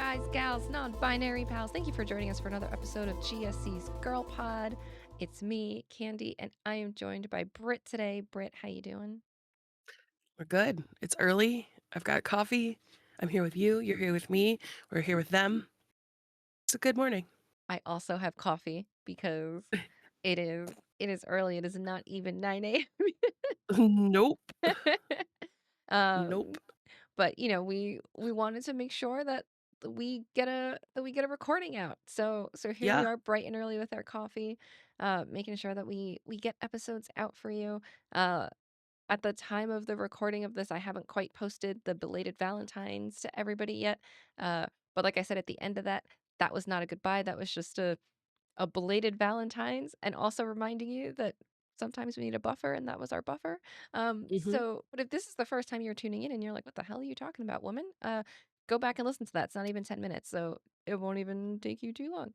guys, gals, non-binary pals? Thank you for joining us for another episode of GSC's Girl Pod. It's me, Candy, and I am joined by Brit today. Brit, how you doing? We're good. It's early. I've got coffee. I'm here with you. You're here with me. We're here with them. It's a good morning. I also have coffee because it is it is early. It is not even 9 Nope. a.m. Nope. But we wanted to make sure that we get a recording out. So here we Yeah. are bright and early with our coffee, making sure that we get episodes out for you. Uh At the time of the recording of this, I haven't quite posted the belated Valentine's to everybody yet. But like I said at the end of that, that was not a goodbye. That was just a belated Valentine's, and also reminding you that sometimes we need a buffer, and that was our buffer. Hmm. But if this is the first time you're tuning in and you're like, "What the hell are you talking about, woman?" Go back and listen to that. It's not even 10 minutes, so it won't even take you too long.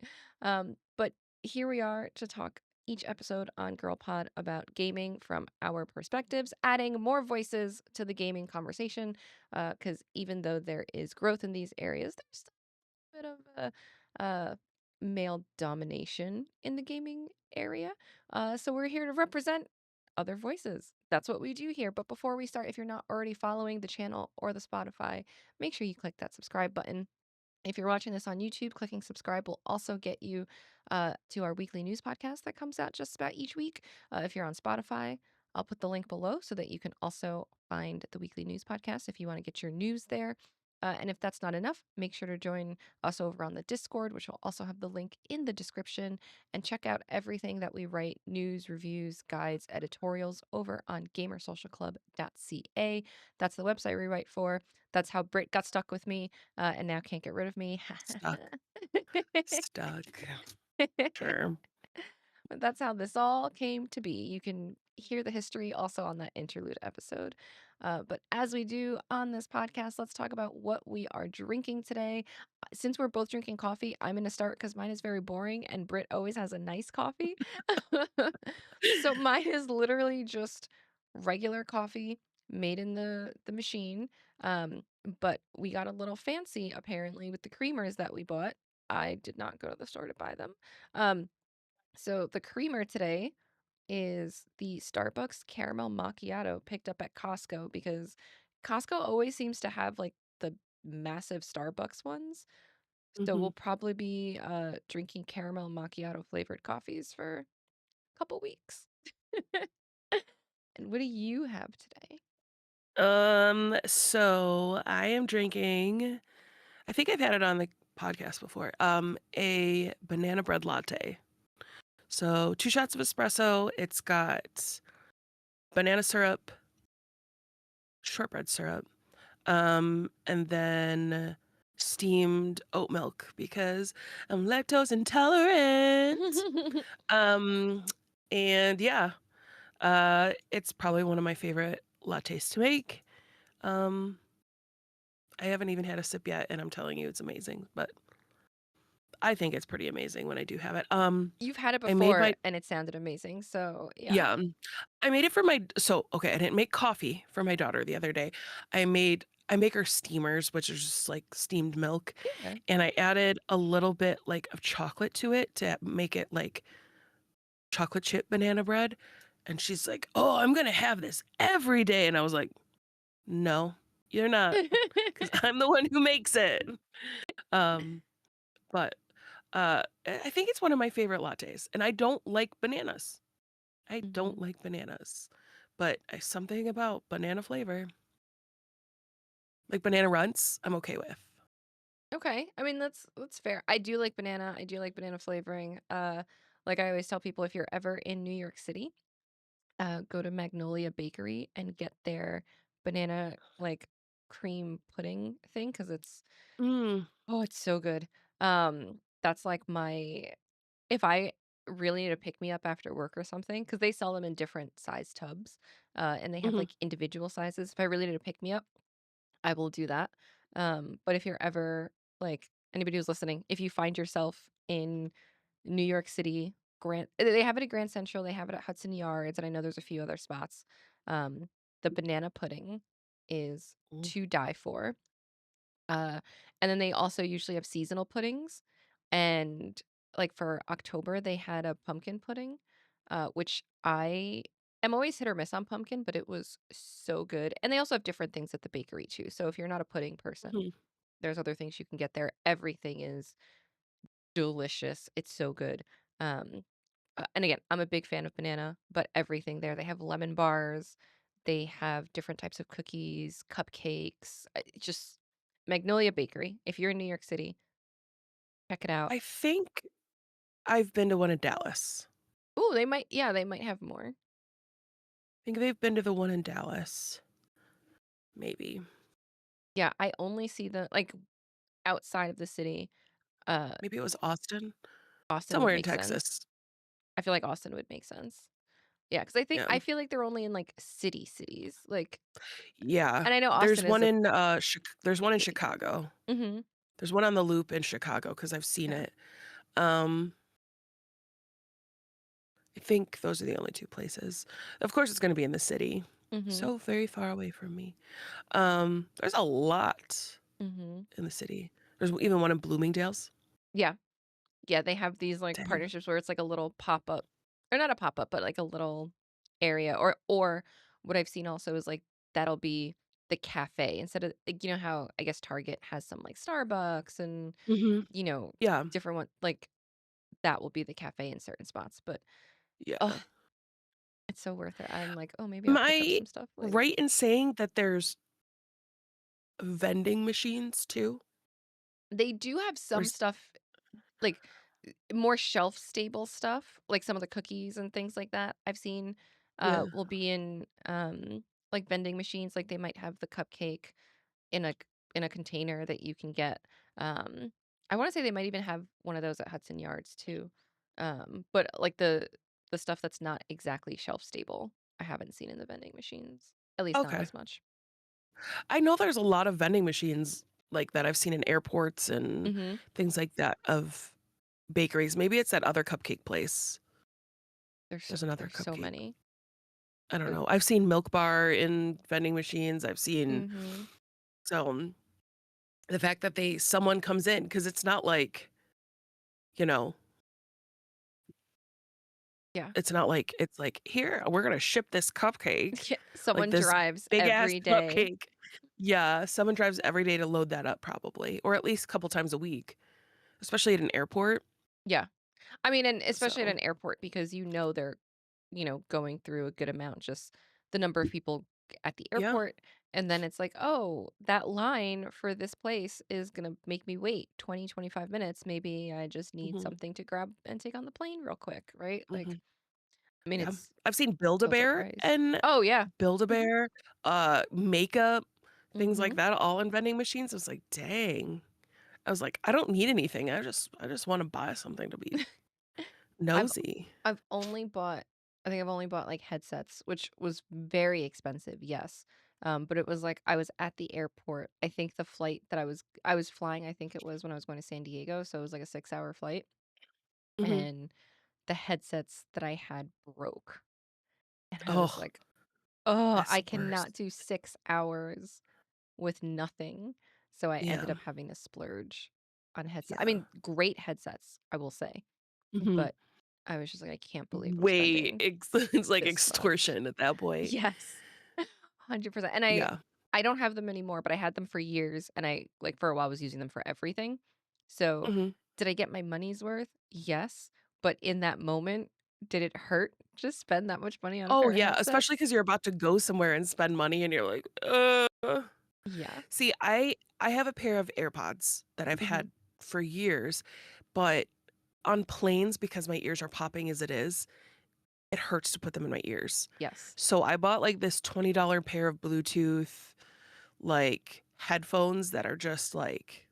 But here we are to talk each episode on Girl Pod about gaming from our perspectives, adding more voices to the gaming conversation. Because even though there is growth in these areas, there's still bit of male domination in the gaming area. So we're here to represent other voices. That's what we do here. But before we start, if you're not already following the channel or the Spotify, make sure you click that subscribe button. If you're watching this on YouTube, clicking subscribe will also get you to our weekly news podcast that comes out just about each week. If you're on Spotify, I'll put the link below so that you can also find the weekly news podcast if you want to get your news there. And if that's not enough, make sure to join us over on the Discord, which will also have the link in the description, and check out everything that we write news, reviews, guides, editorials over on gamersocialclub.ca. That's the website we write for. That's how Brit got stuck with me and now can't get rid of me. Stuck. Stuck. Sure. But that's how this all came to be. You can hear the history also on that interlude episode. But as we do on this podcast, let's talk about what we are drinking today. Since we're both drinking coffee, I'm going to start because mine is very boring and Britt always has a nice coffee. So mine is literally just regular coffee made in the machine. Um, but we got a little fancy apparently with the creamers that we bought. I did not go to the store to buy them. Um, so the creamer today is the Starbucks caramel macchiato picked up at Costco because Costco always seems to have like the massive Starbucks ones. So Hmm. we'll probably be drinking caramel macchiato flavored coffees for a couple weeks. And what do you have today? So I am drinking, I think I've had it on the podcast before, a banana bread latte. So 2 shots of espresso. It's got banana syrup, shortbread syrup, and then steamed oat milk because I'm lactose intolerant. Um, and yeah, it's probably one of my favorite lattes to make. Um, I haven't even had a sip yet, and I'm telling you, it's amazing. But I think it's pretty amazing when I do have it. You've had it I made before my and it sounded amazing. So yeah. yeah, I made it for my so okay. I didn't make coffee for my daughter the other day. I make her steamers, which is just like steamed milk, Yeah. and I added a little bit like of chocolate to it to make it like chocolate chip banana bread. And she's like, "Oh, I'm gonna have this every day." And I was like, "No, you're not, because I'm the one who makes it." Um, but I think it's one of my favorite lattes, and I don't like bananas. I don't Mhm. like bananas, but something about banana flavor, like banana runts, I'm okay with. Okay. I mean, that's fair. I do like banana. I do like banana flavoring. Like I always tell people, if you're ever in New York City, go to Magnolia Bakery and get their banana like cream pudding thing because Mm, it's so good. That's like my if I really need to pick me up after work or something because they sell them in different size tubs, and they have mhm, like individual sizes. If I really need to pick me up, I will do that. But if you're ever like anybody who's listening, if you find yourself in New York City, they have it at Grand Central, they have it at Hudson Yards, and I know there's a few other spots. Um, the banana pudding is mm. to die for. Uh, and then they also usually have seasonal puddings, and, like, for October, they had a pumpkin pudding, which I am always hit or miss on pumpkin, but it was so good, and they also have different things at the bakery too, so if you're not a pudding person, Mhm. there's other things you can get there. Everything is delicious, it's so good. Um, and again, I'm a big fan of banana, but everything there, they have lemon bars, they have different types of cookies, cupcakes, just Magnolia Bakery. If you're in New York City, check it out. I think I've been to one in Dallas. Oh, they might, yeah, they might have more. I think they've been to the one in Dallas, maybe. Yeah, I only see the like outside of the city. Uh, Maybe it was Austin? Austin would Somewhere in make sense. Texas. I feel like Austin would make sense. Yeah, because Yeah. I feel like they're only in like cities. Like, Yeah. and I know Austin is a There's one in big. Chicago. Mm-hmm. There's one on the Loop in Chicago because 'cause I've seen Yeah. it. Um, I think those are the only 2 places. Of course, it's gonna be in the city. Mm-hmm. So very far away from me. There's a lot Mm-hmm. in the city. There's even one in Bloomingdale's. Yeah. Yeah, they have these, like, Dang. partnerships where it's like a little pop-up or not a pop-up, but like a little area or what I've seen also is, like, that'll be the cafe instead of like, you know how I guess Target has some, like, Starbucks and, Mhm. you know, Yeah. different one like, that will be the cafe in certain spots, but, Yeah. oh, it's so worth it. I'm like, "Oh, maybe Am I'll pick up I some stuff later." right in saying that there's vending machines too? They do have Or some is stuff, like, more shelf stable stuff, like some of the cookies and things like that I've seen, Yeah. will be in, like, vending machines, like, they might have the cupcake in a c in a container that you can get, I wanna say they might even have one of those at Hudson Yards too, but, like, the stuff that's not exactly shelf stable, I haven't seen in the vending machines, at least not Okay. as much. I know there's a lot of vending machines like that I've seen in airports and Mhm. things like that of bakeries. Maybe it's that other cupcake place. There's another There's so cupcake. many. I don't Uh know. I've seen Milk Bar in vending machines. I've seen Mhm. so the fact that someone comes in because it's not like, you know, Yeah. it's not like it's like, "Here, we're gonna ship this cupcake," Yeah, like someone this drives big ass every day. cupcake. Yeah, someone drives every day to load that up probably, or at least a couple times a week, especially at an airport. Yeah. I mean, and especially at So, an airport because they're, going through a good amount, just the number of people at the yeah. airport. And then it's like, oh, that line for this place is going to make me wait 20, 25 minutes. Maybe I just need Mhm, something to grab and take on the plane real quick. Right. Like, mhm. I mean, Yeah. it's I've seen so Build-A-Bear overpriced. and Oh, yeah. Build-A-Bear, makeup, things like Hmm. that, all in vending machines. I was like, "Dang." I was like, "I don't need anything. I just wanna buy something to be I've nosy." I've only bought I think I've only bought, like, headsets, which was very expensive, yes. But it was like I was at the airport. I think the flight that I was flying, I think it was when I was going to San Diego, so it was like a 6-hour flight, Mhm. and the headsets that I had broke, and I was Oh, like, "Oh, that's I the worst. cannot do 6 hours with nothing." So I ended Yeah, up having to splurge on headset I yeah. mean, great headsets, I will say, Mhm. but I was just like, "I can't believe I'm Way spending ex it's like this much." extortion at that point. Yes. 100%, and Yeah. I don't have them anymore, but I had them for years, and I, like, for a while, was using them for everything. So, Mhm. did I get my money's worth? Yes, but in that moment, did it hurt to spend that much money on a Oh, pair of yeah, especially because 'cause headsets? you're about to go somewhere and spend money and you're like, Yeah. See, I have a pair of AirPods that I've Mhm. had for years, but on planes, because my ears are popping as it is, it hurts to put them in my ears. Yes. So I bought, like, this $20 pair of Bluetooth, like, headphones that are just, like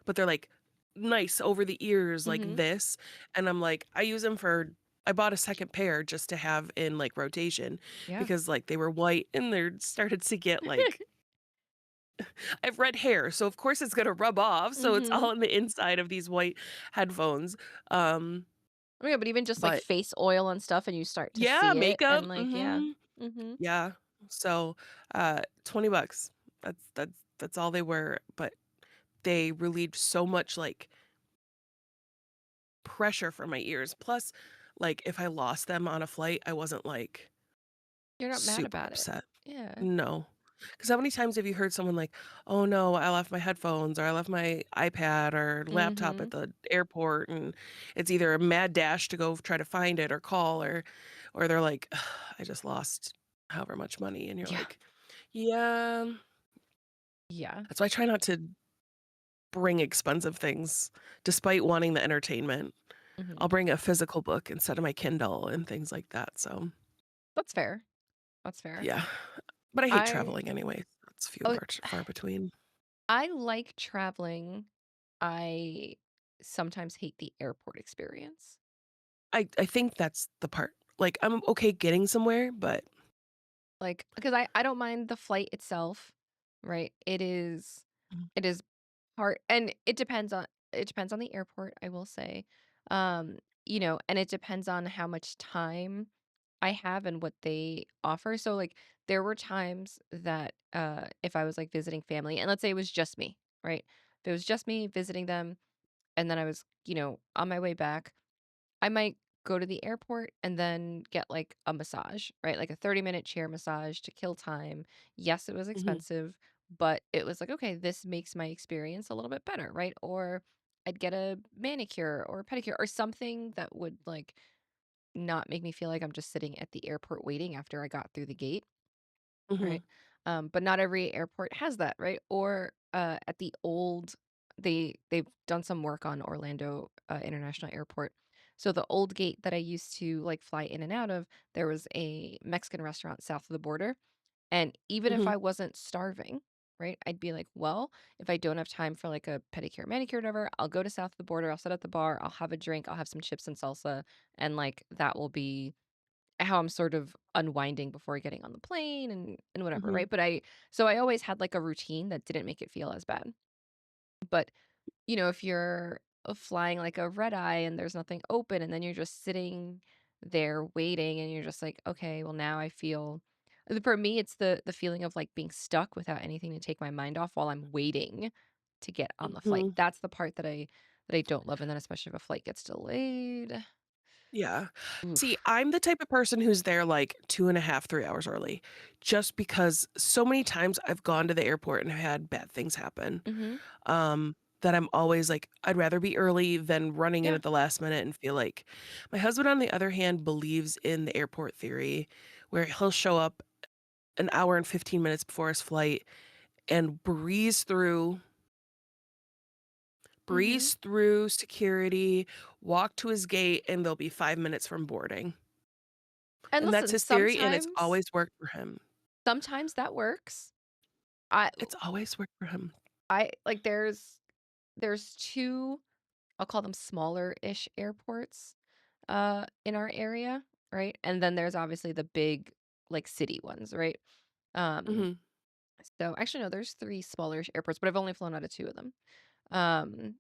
but they're, like, nice over the ears like Mhm. this, and I'm like I use them for I bought a second pair just to have in, like, rotation Yeah. because, like, they were white and they're started to get, like I have red hair, so of course it's gonna rub off, so it's Mhm. all in the inside of these white headphones, um, Oh, yeah, but even just, like, but face oil and stuff, and you start to yeah, see it, makeup, and, like, yeah. mhm, Mhm. yeah, so, $20. That's That's all they were, but they relieved so much, like, pressure from my ears. Plus, like, if I lost them on a flight, I wasn't, like, You're not mad super about it. upset. Yeah. No, because how many times have you heard someone like, "Oh, no, I left my headphones, or I left my iPad or laptop at Mhm. the airport," and it's either a mad dash to go try to find it or call, or they're like, "Ugh, I just lost however much money," and you're Yeah. like, "Yeah." Yeah. That's why I try not to bring expensive things despite wanting the entertainment. I'll Mhm. bring a physical book instead of my Kindle and things like that, so, That's fair. That's fair. yeah. But I hate I traveling anyway. It's few and oh, far between. I like traveling. I sometimes hate the airport experience. I think that's the part. Like, I'm okay getting somewhere, but Like, because I don't mind the flight itself, right? Mhm, It is part, and it depends on the airport, I will say. Um, and it depends on how much time I have and what they offer. So like there were times that if I was like visiting family and let's say it was just me, right? If it was just me visiting them and then I was, on my way back, I might go to the airport and then get like a massage, right? Like a 30-minute chair massage to kill time. Yes, it was mhm, expensive, but it was like, okay, this makes my experience a little bit better, right? Or I'd get a manicure or a pedicure or something that would like not make me feel like I'm just sitting at the airport waiting after I got through the gate, mhm, right? But not every airport has that, right? Or at the old, they've done some work on Orlando International Airport. So the old gate that I used to like fly in and out of, there was a Mexican restaurant south of the border, and even if mhm, I wasn't starving, right, I'd be like, well, if I don't have time for like a pedicure, manicure, whatever, I'll go to south of the border. I'll sit at the bar. I'll have a drink. I'll have some chips and salsa, and like that will be how I'm sort of unwinding before getting on the plane and whatever, mhm, right? But I always had like a routine that didn't make it feel as bad. But if you're flying like a red eye and there's nothing open and then you're just sitting there waiting and you're just like, okay, well now I feel for me it's the feeling of like being stuck without anything to take my mind off while I'm waiting to get on the flight. mhm. That's the part that I don't love. And then especially if a flight gets delayed. Yeah. See, Oof. I'm the type of person who's there, like, 2.5, 3 hours early, just because so many times I've gone to the airport and had bad things happen, Mm-hmm. that I'm always like, I'd rather be early than running in Yeah. at the last minute and feel like my husband, on the other hand, believes in the airport theory, where he'll show up an hour and 15 minutes before his flight and Mm-hmm. breeze through security, walk to his gate, and they'll be 5 minutes from boarding. And And that's listen, his theory, and it's always worked for him. sometimes that works. I It's always worked for him. I like there's two, I'll call them smaller-ish airports in our area, right? And then there's obviously the big like city ones, right? Um Mhm, so actually no, there's three smaller airports, but I've only flown out of two of them. Um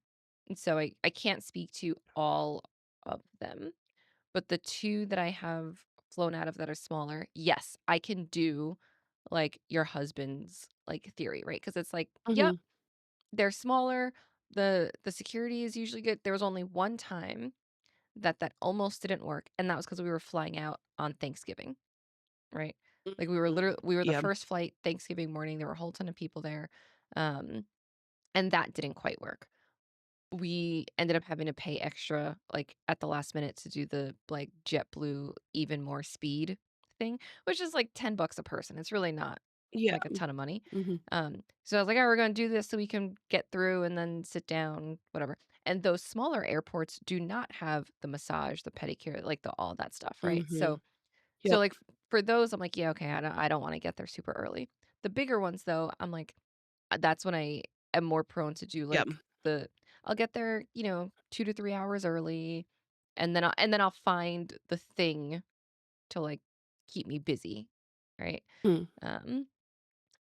and so I can't speak to all of them, but the two that I have flown out of that are smaller, yes, I can do like your husband's like theory, right? Because it's like, yep, mhm, they're smaller. The security is usually good. There was only one time that almost didn't work, and that was because we were flying out on Thanksgiving, right? Like we were the yeah, first flight Thanksgiving morning. There were a whole ton of people there, um, and that didn't quite work. We ended up having to pay extra, like, at the last minute to do the, like, JetBlue Even More Speed thing, which is, like, $10 a person. It's really not, yeah, like, a ton of money. mhm, So I was like, "Alright, we're gonna do this so we can get through and then sit down, whatever." And those smaller airports do not have the massage, the pedicure, like, the all that stuff, right? mhm, So, yep, like, for those, I'm like, "Yeah, okay, I don't wanna get there super early." The bigger ones, though, I'm like, that's when I am more prone to do, yep, like, I'll get there, 2 to 3 hours early, and then I'll find the thing to, like, keep me busy, right? mm, Um,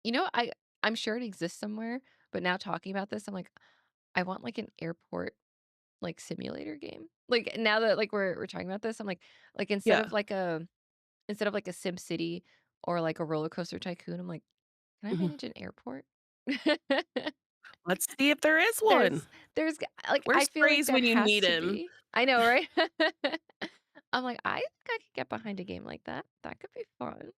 you know, I I'm sure it exists somewhere, but now talking about this, I'm like, I want, like, an airport, like, simulator game. Like, now that, like, we're talking about this, I'm like, yeah, instead of, like, a Sim City or, like, a roller coaster tycoon, I'm like, "Can I mhm. manage an airport?" Let's see if there is one. There's like, I Where's feel like Phrase there when you has need to him? be. I know, right? I'm like, I think I could get behind a game like that. That could be fun.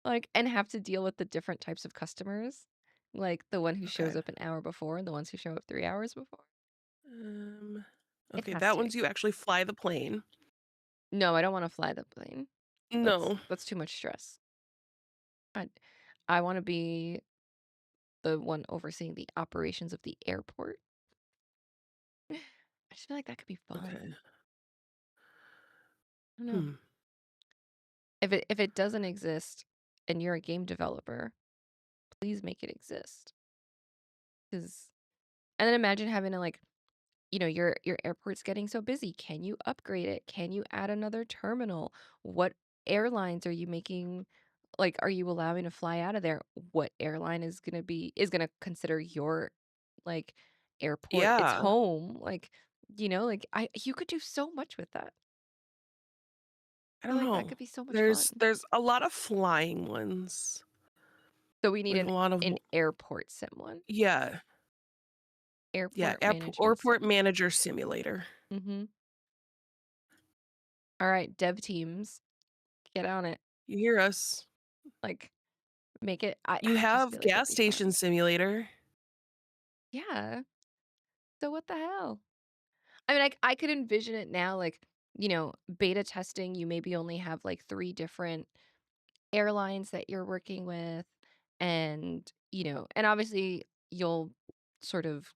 Like, and have to deal with the different types of customers, like the one who shows Okay. up an hour before and the ones who show up 3 hours before. Um, It okay, has that to one's you exist. actually fly the plane. No, I don't wanna fly the plane. No. That's too much stress. I I wanna be the one overseeing the operations of the airport. I just feel like that could be fun. Okay. I don't know. Hmm. If it doesn't exist and you're a game developer, please make it exist. 'Cause and then imagine having to, like, your airport's getting so busy. Can you upgrade it? Can you add another terminal? What airlines are you making like, are you allowing to fly out of there? What airline is gonna consider your, like, airport its Yeah. home? Like, I you could do so much with that. I I feel don't like that know. could be so much There's fun. there's a lot of flying ones. So we need Like a lot of an airport sim one. yeah. Yeah, Airport app management airport sim. manager simulator. Mhm. Alright, dev teams, get on it. You hear us. Like, make it You I just have feel like it'd gas be station fun. simulator. Yeah. So what the hell? I mean, I could envision it now, like, beta testing, you maybe only have, like, 3 different airlines that you're working with, and obviously, you'll sort of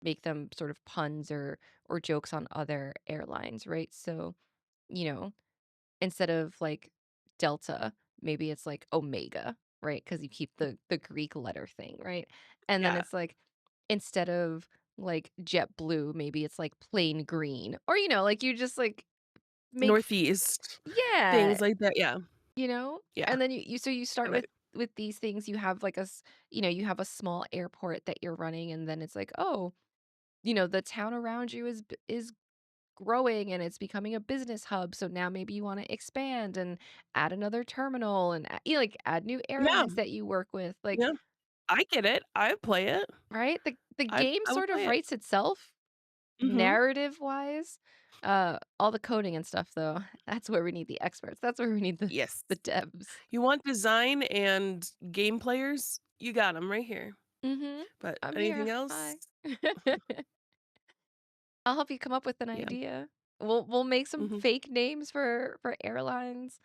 make them sort of puns or jokes on other airlines, right? So, you know, instead of, like, Delta, maybe it's, like, Omega, right? Because you keep the Greek letter thing, right? And then Yeah. it's, like, instead of, like, JetBlue, maybe it's, like, plain green, or, like, you just, like, make f Northeast. yeah, Things like that. Yeah. Yeah. and then you start And I with these things, you have, like, you have a small airport that you're running, and then it's like, "Oh, the town around you is growing and it's becoming a business hub. So now maybe you want to expand and add another terminal and like add new yeah. airlines that you work with. Like, Yeah. I get it. I play it. right? The I game I will sort of play it. writes itself Mhm. narrative wise. All the coding and stuff though, that's where we need the experts. That's where we need Yes. the devs. You want design and game players? You got them right here. Mhm. But I'm anything here. else? Hi. I'll help you come up with an Yeah. idea. We'll make some Mhm. fake names for airlines.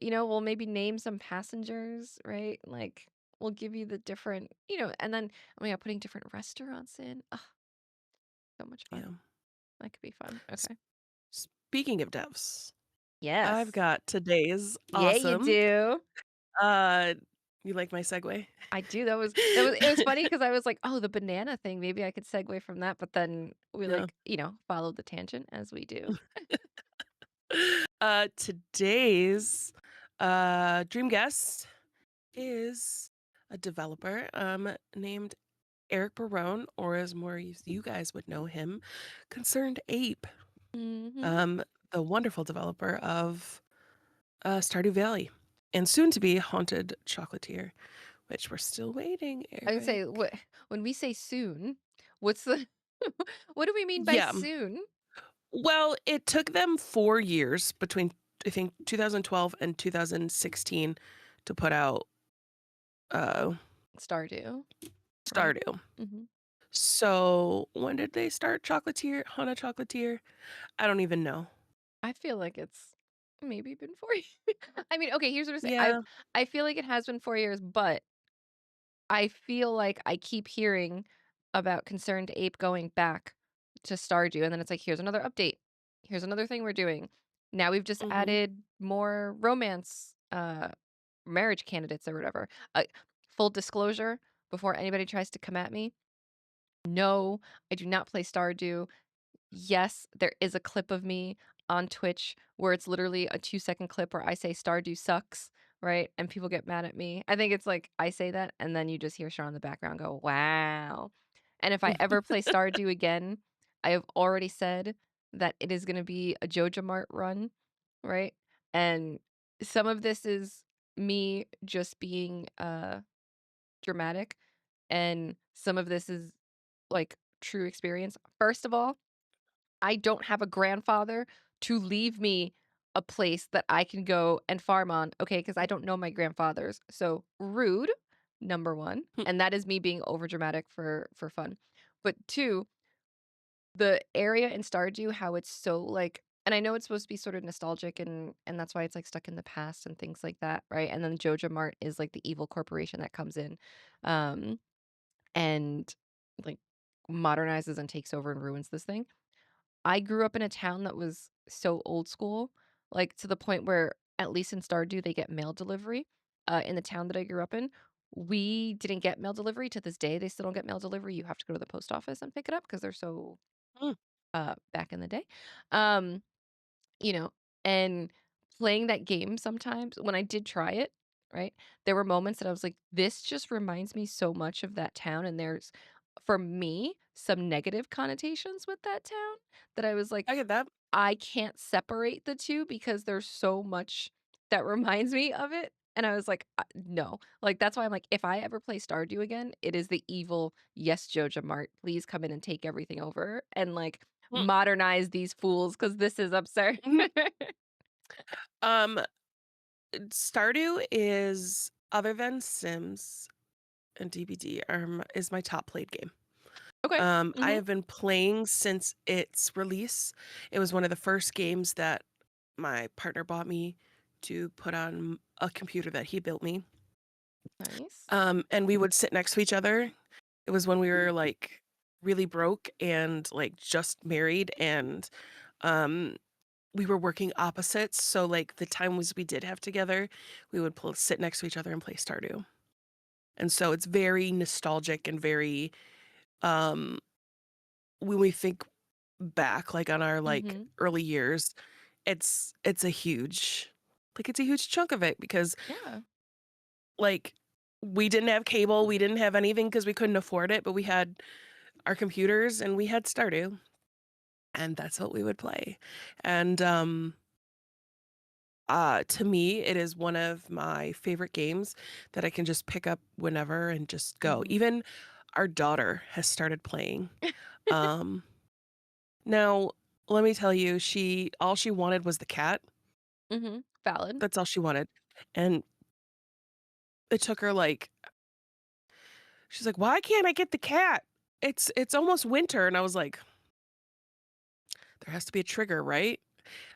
We'll maybe name some passengers, right? Like we'll give you the different, and then oh my God, putting different restaurants in. Oh, so much fun. Yeah. That could be fun. S Okay. speaking of devs, I've Yes. got today's Yeah, you awesome. do. Uh, you like my segue? I do. That was it was funny because I was like, oh, the banana thing. Maybe I could segue from that, but then we Yeah. like, followed the tangent as we do. Today's, dream guest is a developer, named Eric Barone, or as more you guys would know him, Concerned Ape, Hmm. um, the wonderful developer of, Stardew Valley, and soon to be Haunted Chocolatier, which we're still waiting, I would say Eric. when we say soon, what's the what do we mean by Yeah. soon? Well, it took them 4 years between, I think, 2012 and 2016 to put out, uh, Stardew, right? Stardew. Hmm. So, when did they start Chocolatier Haunted Chocolatier? I don't even know. I feel like it's maybe been 4 years. I mean, okay, here's what I say. Yeah. I feel like it has been 4 years, but I feel like I keep hearing about Concerned Ape going back to Stardew, and then it's like, here's another update. Here's another thing we're doing. Now we've just Mhm. added more romance marriage candidates or whatever. Full disclosure before anybody tries to come at me. No, I do not play Stardew. Yes, there is a clip of me on Twitch where it's literally a 2-second clip where I say Stardew sucks, right? And people get mad at me. I think it's like I say that and then you just hear Sean in the background go, "Wow." And if I ever play Stardew again, I have already said that it is going to be a Joja Mart run, right? And some of this is me just being dramatic, And some of this is like true experience. First of all, I don't have a grandfather to leave me a place that I can go and farm on, okay, because I don't know my grandfathers. So rude, number one, and that is me being overdramatic for fun. But two, the area in Stardew, how it's so like, and I know it's supposed to be sort of nostalgic and that's why it's like stuck in the past and things like that, right? And then Joja Mart is like the evil corporation that comes in. Um and like modernizes and takes over and ruins this thing. I grew up in a town that was so old school, like to the point where at least in Stardew they get mail delivery. In the town that I grew up in, we didn't get mail delivery to this day. They still don't get mail delivery. You have to go to the post office and pick it up because they're so back in the day. Um, you know, and playing that game sometimes when I did try it, right? There were moments that I was like, this just reminds me so much of that town. And there's, for me, some negative connotations with that town that I was like, I get that. I can't separate the 2 because there's so much that reminds me of it, and I was like, no." Like, that's why I'm like, if I ever play Stardew again, it is the evil, "Yes, Joja Mart, please come in and take everything over and, like, Mm, modernize these fools because this is absurd." mhm. Um, Stardew is, other than Sims and DBD, is my top played game. Okay. I Mhm. have been playing since its release. It was one of the first games that my partner bought me to put on a computer that he built me. Nice. And we would sit next to each other. It was when we were like really broke and like just married, and um we were working opposites. So like the times we did have together, we would sit next to each other and play Stardew. And so it's very nostalgic and very um when we think back like on our like Mhm. early years, it's a huge, like it's a huge chunk of it because Yeah. like we didn't have cable, we didn't have anything because we couldn't afford it, but we had our computers and we had Stardew, and that's what we would play. And to me, it is one of my favorite games that I can just pick up whenever and just go. Mhm. Even our daughter has started playing. Um, Now, let me tell you, she all she wanted was the cat. Mhm. Valid. That's all she wanted. And it took her like, she's like, "Why can't I get the cat? It's almost winter." And I was like, "There has to be a trigger, right?"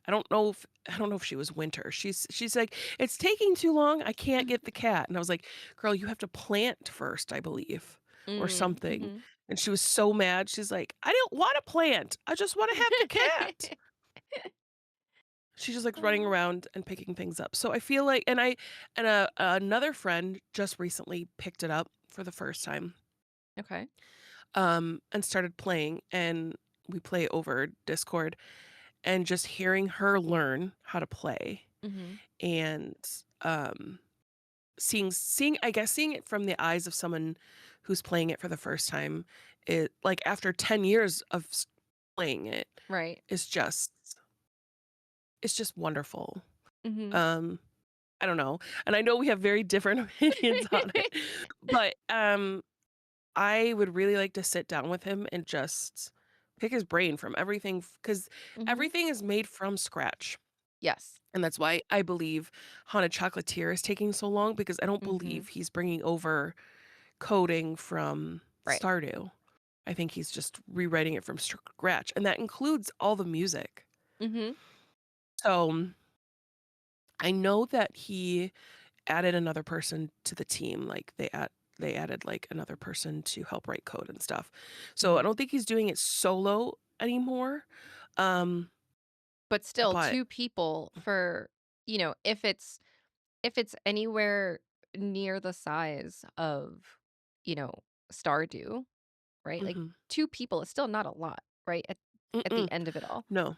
I don't know if she was winter. She's like, "It's taking too long. I can't get the cat." And I was like, "Girl, you have to plant first, I believe, or Mm. something." Mhm. And she was so mad. She's like, "I don't want to plant. I just want to have the cat." She's just like running Oh, around and picking things up. So I feel like, and another friend just recently picked it up for the first time, okay. and started playing, and we play over Discord, and just hearing her learn how to play Mhm. and um seeing I guess seeing it from the eyes of someone who's playing it for the first time, it like after 10 years of playing it Right. is just, it's just wonderful. Mhm. Um I don't know. And I know we have very different opinions on it, but I would really like to sit down with him and just pick his brain from everything cuz Mhm. everything is made from scratch. Yes. And that's why I believe Haunted Chocolatier is taking so long, because I don't Mhm. believe he's bringing over coding from Right. Stardew. I think he's just rewriting it from scratch, and that includes all the music. Mhm. So I know that he added another person to the team. Like they added like another person to help write code and stuff. So I Mhm. don't think he's doing it solo anymore. Um, But still but 2 people for, if it's anywhere near the size of, you know, Stardew, right? Like mhm, 2 people is still not a lot, right? At mm-mm, the end of it all. no,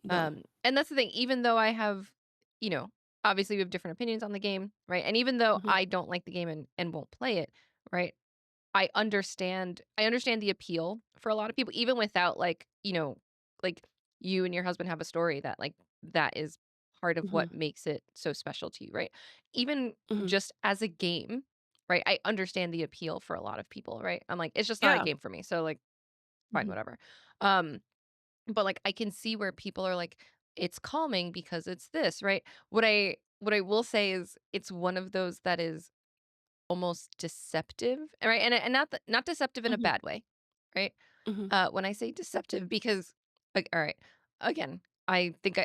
no. And that's the thing, even though I have, you know, obviously we have different opinions on the game, right? And even though Mhm, I don't like the game and won't play it, right? I understand the appeal for a lot of people, even without like, like you and your husband have a story that like that is part of mhm, what makes it so special to you, right? Even mhm, just as a game, right? I understand the appeal for a lot of people, right? I'm like, it's just not a Yeah. game for me. So like, fine, Mhm. whatever. Um, but like I can see where people are like, it's calming because it's this, right? What I will say is it's one of those that is almost deceptive, right? And not deceptive in a Mhm. bad way, right? Mhm. When I say deceptive, because like, all right, again, I think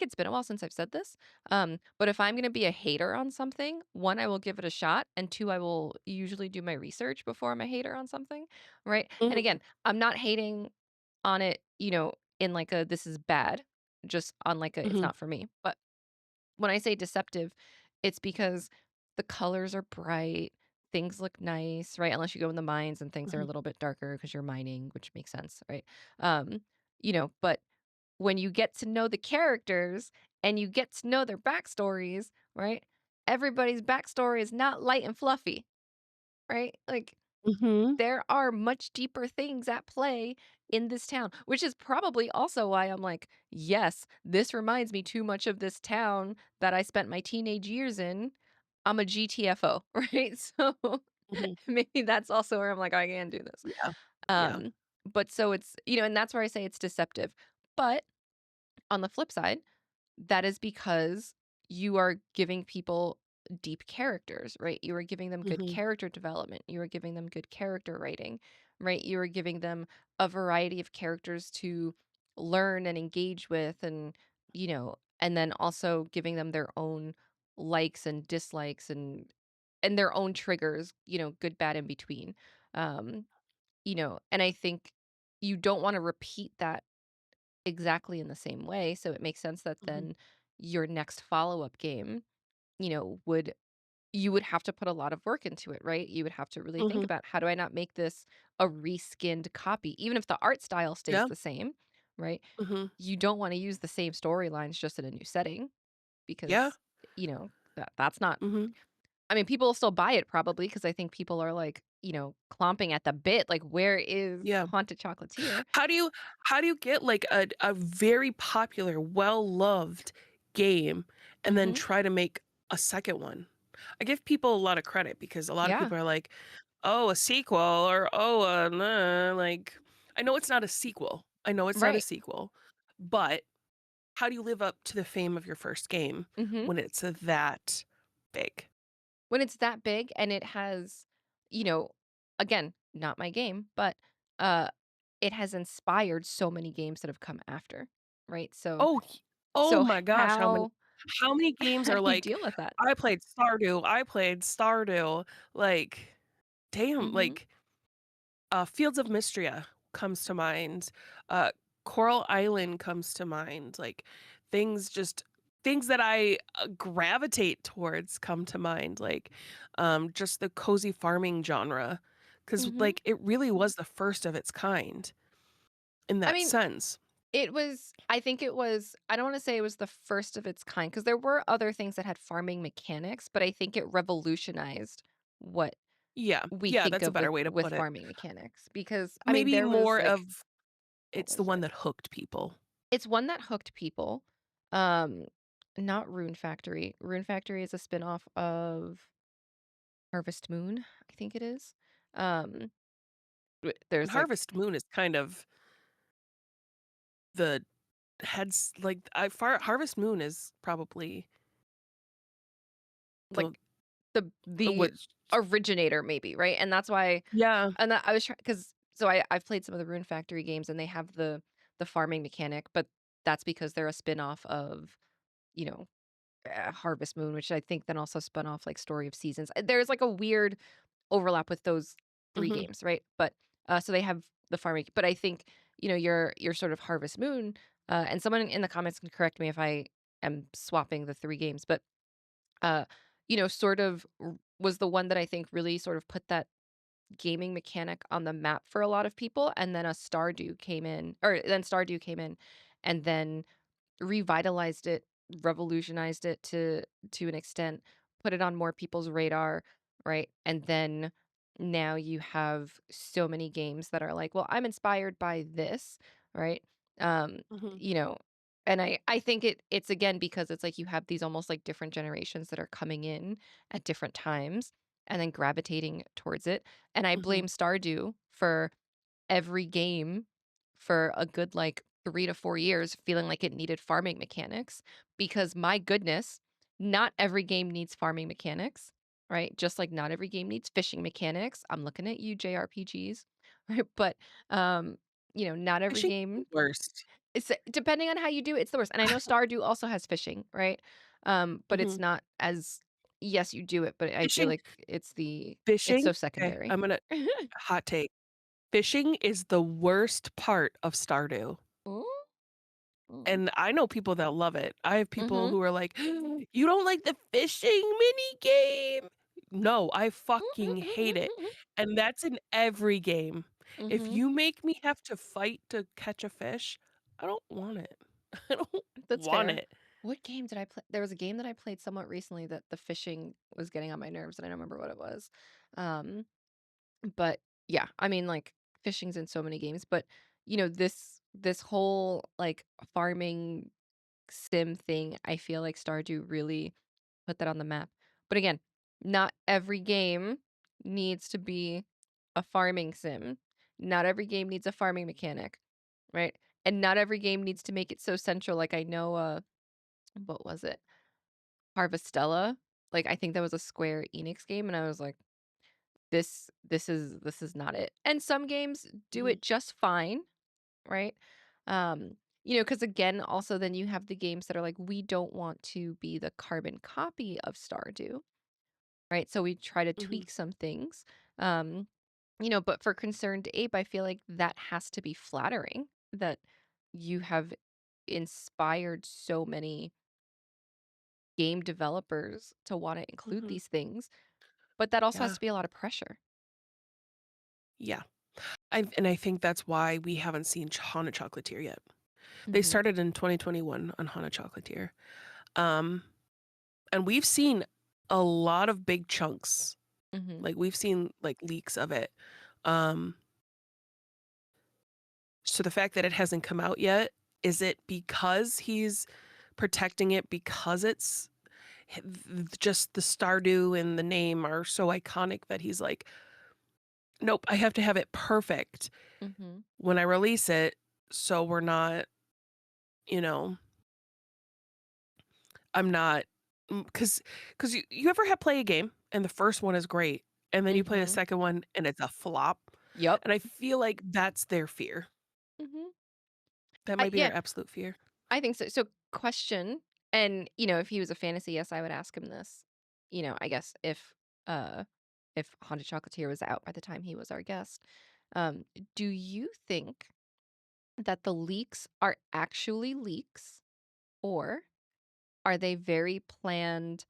it's been a while since I've said this. But if I'm gonna be a hater on something, one, I will give it a shot, and two, I will usually do my research before I'm a hater on something, right? And Mhm. again, I'm not hating on it, in like a this is bad, just on like a it's Mhm. not for me. But when I say deceptive, it's because the colors are bright, things look nice, right? Unless you go in the mines and things are a Mhm. little bit darker because you're mining, which makes sense, right? But when you get to know the characters and you get to know their backstories, right? Everybody's backstory is not light and fluffy, right? Like Mhm. there are much deeper things at play in this town, which is probably also why I'm like, yes, this reminds me too much of this town that I spent my teenage years in. I'm a GTFO, right? So Mhm. maybe that's also where I'm like, I can't do this. Yeah. Yeah. Um, but so it's, and that's where I say it's deceptive. But on the flip side, that is because you are giving people deep characters, right? You are giving them good Mhm. character development. You are giving them good character writing, right? You are giving them a variety of characters to learn and engage with and then also giving them their own likes and dislikes and their own triggers, good, bad, in between. Um, and I think you don't want to repeat that exactly in the same way. So it makes sense that Mhm. then your next follow-up game, would you would have to put a lot of work into it, right? You would have to really think Mhm. about how do I not make this a reskinned copy, even if the art style stays Yeah. the same, right? Mhm. You don't want to use the same storylines just in a new setting Yeah. because, that's not Mhm. I mean, people will still buy it probably because I think people are like, clomping at the bit, like, where is Yeah. Haunted Chocolatier? How do you get like a very popular, well-loved game and then Mhm. try to make a second one? I give people a lot of credit because a lot of Yeah. people are like, "Oh, a sequel," or "Oh, nah," like I know it's not a sequel. I know it's not a Right. sequel, but how do you live up to the fame of your first game Mhm. when it's that big? When it's that big and it has, you know, again, not my game, but uh it has inspired so many games that have come after, right? So Oh, oh so my gosh, how many games how are do you like, deal with that? I played Stardew, like, damn, Mhm. like, Fields of Mystria comes to mind, uh, Coral Island comes to mind, like, things that I, gravitate towards come to mind, like, just the cozy farming genre, because Mhm. like, it really was the first of its kind in I that mean, sense. I think it was I don't want to say it was the first of its kind because there were other things that had farming mechanics, but I think it revolutionized what Yeah, we yeah, think that's a of better with way to with put it. farming mechanics because I mean Maybe there was more like of what it's the was one it? that hooked people. It's one that hooked people. Um, Not Rune Factory. Rune Factory is a spinoff of Harvest Moon, I think it is. Um, And there's like Harvest Moon is kind of the heads like I far Harvest Moon is probably the like the was originator maybe, right? And that's why yeah. and that I was trying because so I've played some of the Rune Factory games and they have the farming mechanic, but that's because they're a spinoff of, you know, Harvest Moon, which I think then also spun off like Story of Seasons. There's like a weird overlap with those 3 Mhm, games, right? But, so they have the farming but I think, your sort of Harvest Moon, and someone in the comments can correct me if I am swapping the 3 games, but, uh, sort of was the one that I think really sort of put that gaming mechanic on the map for a lot of people, and then a Stardew came in or then Stardew came in, and then revitalized it, revolutionized it to an extent, put it on more people's radar, right? And then now you have so many games that are like, well, I'm inspired by this, right? Um, mhm. you know, and I think it's again because it's like you have these almost like different generations that are coming in at different times. and then gravitating towards it. And I Mhm. blame Stardew for every game for a good, like, 3 to 4 years feeling like it needed farming mechanics because, my goodness, not every game needs farming mechanics, right? Just like not every game needs fishing mechanics. I'm looking at you, JRPGs, right? But, um, not every Fishing game is the worst. it's depending on how you do it, it's the worst. And I know Stardew also has fishing, right? But it's Mhm. not as yes, you do it, but I feel Fishing like it's fishing so okay, secondary. I'm gonna hot take. Fishing is the worst part of Stardew, Mm, mm, and I know people that love it. I have people mhm, who are like, "You don't like the fishing mini game?" No, I fucking hate it, and that's in every game. If mhm. you make me have to fight to catch a fish, I don't want it. I don't That's want fair. it. What game did I play? There was a game that I played somewhat recently that the fishing was getting on my nerves, and I don't remember what it was. Um, but yeah, I mean, like fishing's in so many games, but this whole like farming sim thing, I feel like Stardew really put that on the map. But again, not every game needs to be a farming sim. Not every game needs a farming mechanic, right? And not every game needs to make it so central. Like I know what was it? Harvestella. Like I think that was a Square Enix game and I was like this is not it. And some games do Mhm, it just fine, right? Um, because again, also then you have the games that are like, we don't want to be the carbon copy of Stardew, right? So we try to mhm, tweak some things. Um, but for Concerned Ape, I feel like that has to be flattering that you have inspired so many game developers to want to include mhm. these things, but that also has Yeah, to be a lot of pressure. yeah. I think that's why we haven't seen Haunted Chocolatier yet. They Mhm. started in 2021 on Haunted Chocolatier. Um, and we've seen a lot of big chunks. Mhm. Like, we've seen, like, leaks of it. Um, so the fact that it hasn't come out yet, is it because he's protecting it because it's just the Stardew and the name are so iconic that he's like, "Nope, I have to have it perfect Mhm. when I release it, so we're not, you know, I'm not." Because you ever have play a game and the first one is great, and then you play the Mhm. second one and it's a flop? Yep. And I feel like that's their fear. Mhm. That I might be yeah, their absolute fear. I think so. So question, and if he was a fantasy, yes, I would ask him this. I guess uh if Haunted Chocolatier was out by the time he was our guest. Um, do you think that the leaks are actually leaks, or are they very planned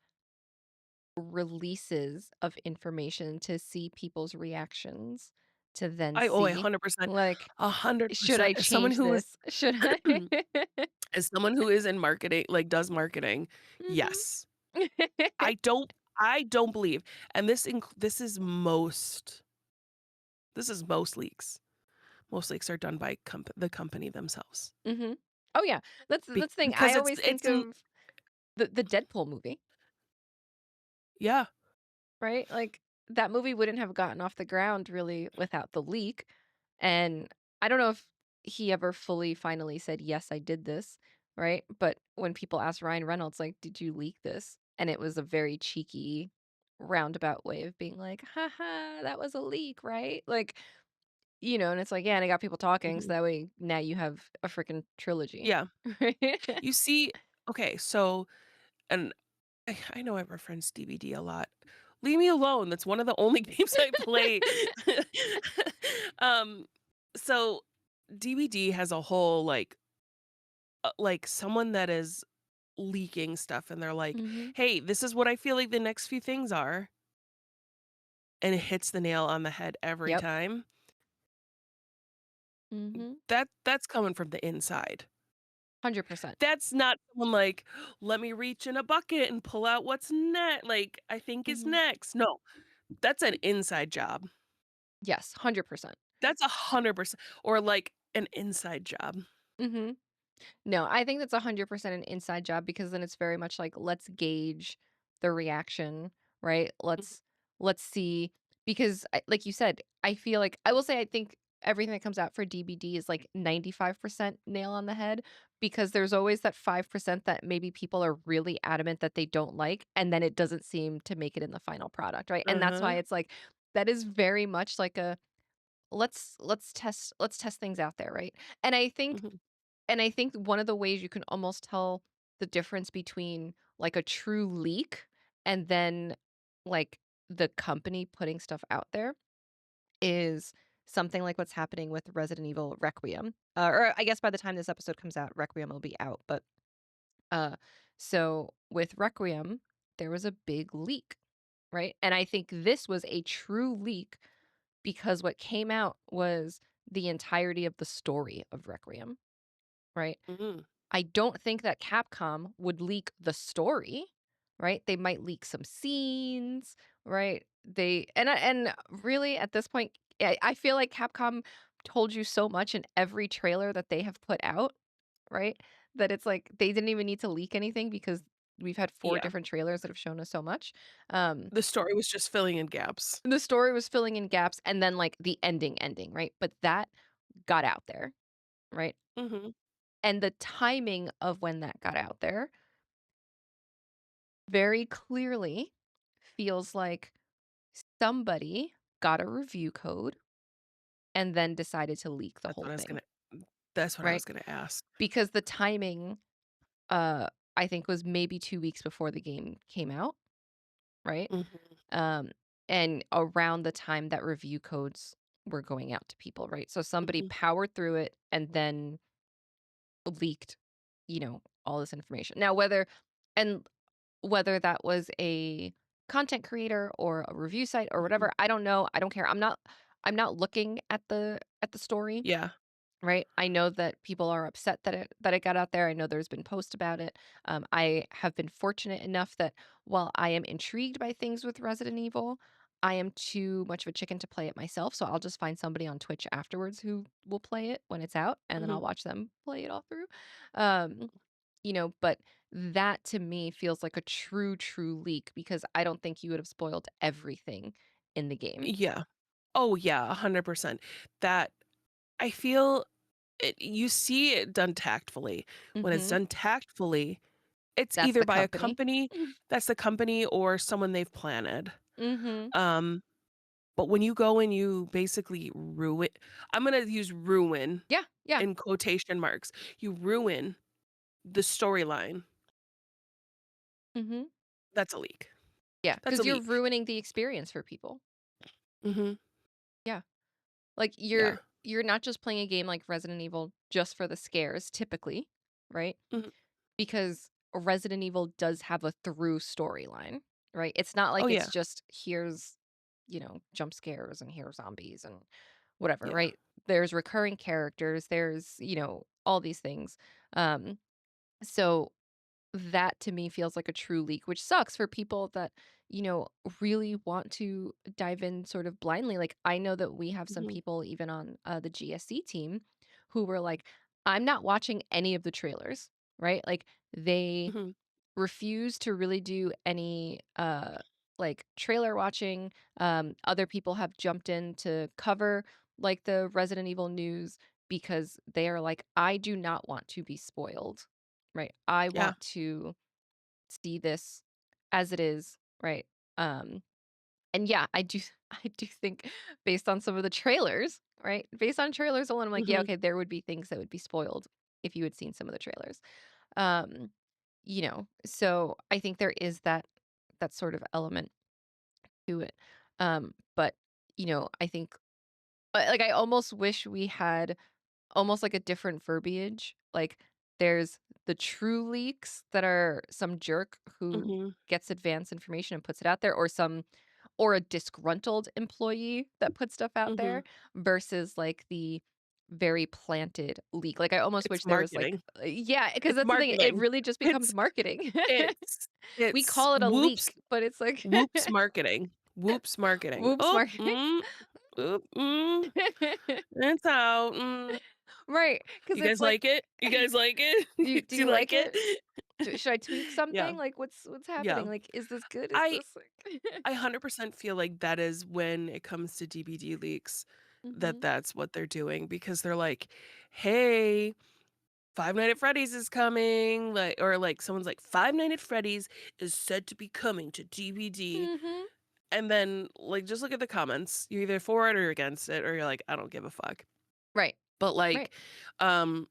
releases of information to see people's reactions to then I see, 100%, like, should 100%. I change this? Should I? As someone who is in marketing, like, does marketing, Mhm. yes. I don't believe, and this is most leaks. Most leaks are done by the company themselves. Mhm. Oh, yeah. That's the thing. I Because always it's think in of the Deadpool movie, yeah. right? Like, that movie wouldn't have gotten off the ground really without the leak, and I don't know if he ever fully finally said, "Yes, I did this," right? But when people asked Ryan Reynolds, like, "Did you leak this?" And it was a very cheeky, roundabout way of being like, "Ha ha, that was a leak, right?" Like, and it's like, yeah, and it got people talking, so Mhm. that way now you have a freaking trilogy. Yeah. Right? You see okay, so and I know I reference DVD a lot. Leave me alone, that's one of the only games I play. Um, so DVD has a whole, like, someone that is leaking stuff, and they're like, Mhm. "Hey, this is what I feel like the next few things are," and it hits the nail on the head every Yep. time. Mhm. That's coming from the inside. 100%. That's not someone like, "Let me reach in a bucket and pull out what's like, I think is Mhm. next." No, that's an inside job. Yes, 100%. That's 100% or, like, an inside job. Mhm. No, I think that's 100% an inside job because then it's very much like, let's gauge the reaction, right? Mhm. let's see, because like you said, I feel like I will say I think everything that comes out for DBD is like 95% nail on the head, because there's always that 5% that maybe people are really adamant that they don't like, and then it doesn't seem to make it in the final product, right? And that's why Uh-huh. it's like that is very much like a let's test things out there, right? And I think Mhm. and I think one of the ways you can almost tell the difference between like a true leak and then like the company putting stuff out there is something like what's happening with Resident Evil Requiem. Or I guess by the time this episode comes out, Requiem will be out. But uh, so with Requiem, there was a big leak, right? And I think this was a true leak because what came out was the entirety of the story of Requiem, right? Mhm. I don't think that Capcom would leak the story, right? They might leak some scenes, right? And really at this point, I feel like Capcom told you so much in every trailer that they have put out, right? That it's like they didn't even need to leak anything because we've had 4 Yeah. different trailers that have shown us so much. Um, The story was just filling in gaps. the story was filling in gaps and then like the ending, right? But that got out there, right? Mhm. And the timing of when that got out there very clearly feels like somebody got a review code and then decided to leak the That's whole what I was thing, gonna that's what I right? was gonna ask. Because the timing, uh, I think was maybe 2 weeks before the game came out, right? Mhm. Um, and around the time that review codes were going out to people, right? So somebody Mhm. powered through it and then leaked, all this information. Now and whether that was a content creator or a review site or Mhm. whatever, I don't know, I don't care. I'm not looking at the story, Yeah. right? I know that people are upset that it got out there. I know there's been posts about it. I have been fortunate enough that while I am intrigued by things with Resident Evil, I am too much of a chicken to play it myself. So I'll just find somebody on Twitch afterwards who will play it when it's out, and then Mhm. I'll watch them play it all through. Um, but that to me feels like a true leak because I don't think you would have spoiled everything in the game. Yeah. Oh, yeah, 100%. That I feel you see it done tactfully. When it's Mhm. done tactfully, it's That's either the by a company. company that's the company or someone they've planted. Mhm. Um, but when you go and you basically I'm gonna use ruin Yeah, yeah. in quotation marks. You ruin the storyline. Mhm. That's a leak. Yeah, That's a because 'cause you're leak. ruining the experience for people. Mhm. Yeah. Like, Yeah. you're not just playing a game like Resident Evil just for the scares typically, right? Mhm. Because Resident Evil does have a through storyline, right? It's not Oh, like it's yeah. just here's, jump scares and here's zombies and whatever, Yeah. right? There's recurring characters, there's, all these things. Um, so that to me feels like a true leak, which sucks for people that, you know, really want to dive in sort of blindly. Like I know that we have some Mhm. people even on the GSC team who were like, I'm not watching any of the trailers, right? Like they Mhm. refuse to really do any like trailer watching. Other people have jumped in to cover like the Resident Evil news because they are like, I do not want to be spoiled, right? I Yeah. want to see this as it is, right? Um, and yeah, I do I do think based on some of the trailers, right? Based on trailers alone, I'm like, yeah, Mhm. okay, there would be things that would be spoiled if you had seen some of the trailers. Um, so I think there is that sort of element to it. But I think like I almost wish we had almost like a different verbiage. Like there's the true leaks that are some jerk who Mhm. gets advanced information and puts it out there, or a disgruntled employee that puts stuff out Mhm. there versus like the very planted leak. Like I almost It's wish there was like marketing. yeah, because It's that's the thing. It marketing. really just becomes It's marketing. it's We it's call it a whoops leak, but it's like whoops marketing. Whoops marketing. whoops Oh, marketing. oop, it's out. Right, because You it's guys like like it? You guys like it? do Do you you like like it? it? Should I tweak Yeah, something? Like, what's yeah. happening? Like, is this good? Is I this like I 100% feel like that is when it comes to DVD leaks that Mhm. that's what they're doing because they're like, "Hey, Five Nights at Freddy's is coming," like or like someone's like, "Five Nights at Freddy's is said to be coming to DVD," Mhm. and then, like, just look at the comments. You're either for it or against it, or you're like, "I don't give a fuck." Right. But, Right. like, um,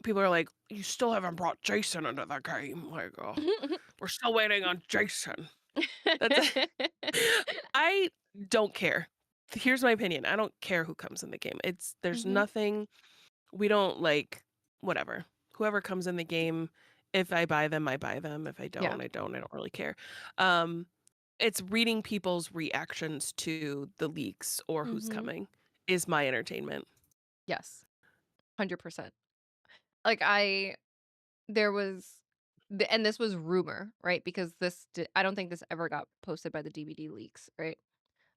people are like, "You still haven't brought Jason into the game." Like, "Oh, we're still waiting on Jason." That's I don't care. Here's my opinion. I don't care who comes in the game. There's Mhm. nothing we don't like whatever. Whoever comes in the game, if I buy them, I buy them. If I Yeah. don't, I don't. I don't really care. Um, it's reading people's reactions to the leaks or who's Mhm. coming is my entertainment. Yes. 100%. Like, there was and this was rumor, right? Because I don't think this ever got posted by the DVD leaks, right?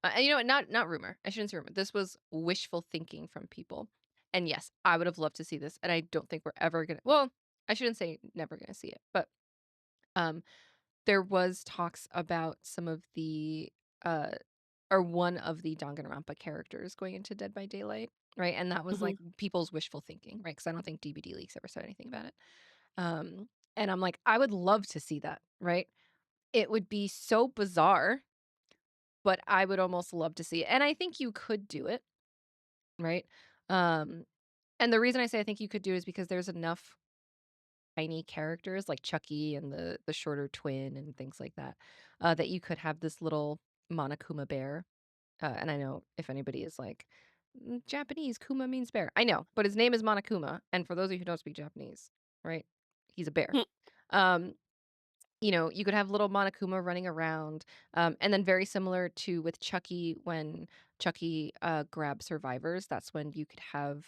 And you know what? Not rumor. I shouldn't say rumor. This was wishful thinking from people. And yes, I would have loved to see this, and I don't think we're ever gonna. Well, I shouldn't say never gonna see it, but um, there was talks about some of the uh, or one of the Danganronpa characters going into Dead by Daylight, right? And that was Mhm, like people's wishful thinking, right? Because I don't think DVD leaks ever said anything about it. Um, and I'm like, I would love to see that, right? It would be so bizarre, but I would almost love to see it. And I think you could do it, right? Um, and the reason I say I think you could do it is because there's enough tiny characters like Chucky and the shorter twin and things like that, that you could have this little Monokuma bear. And I know if anybody is like Japanese, Kuma means bear. I know, but his name is Monokuma. And for those of you who don't speak Japanese, right, he's a bear. mm, Um, you could have little Monokuma running around, and then very similar to with Chucky, when Chucky grabs survivors, that's when you could have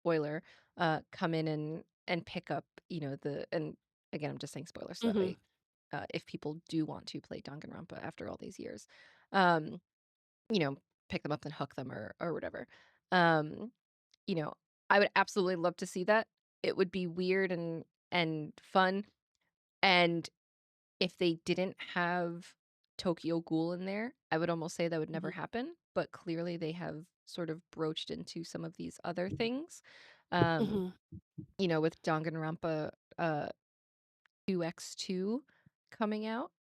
spoiler come in and pick up, the and again, I'm just saying spoiler so that mhm, way, if people do want to play Danganronpa after all these years, um, you know, pick them up and hook them or whatever. Um, you know, I would absolutely love to see that. It would be weird and fun, and if they didn't have Tokyo Ghoul in there, I would almost say that would never mhm, happen, but clearly they have sort of broached into some of these other things. Um, mhm, with Danganronpa, 2x2 coming out,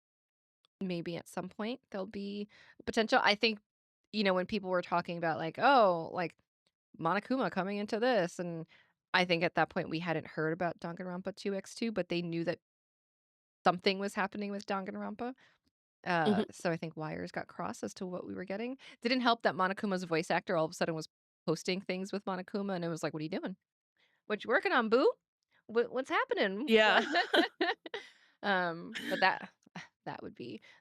maybe at some point there'll be potential. I think, when people were talking about like, "Oh, like Monokuma coming into this," and I think at that point we hadn't heard about Danganronpa 2x2, but they knew that something was happening with Danganronpa. mhm. So I think wires got crossed as to what we were getting. Didn't help that Monokuma's voice actor all of a sudden was posting things with Monokuma, and it was like, "What are you doing? What you working on, boo? What's happening?" Yeah. But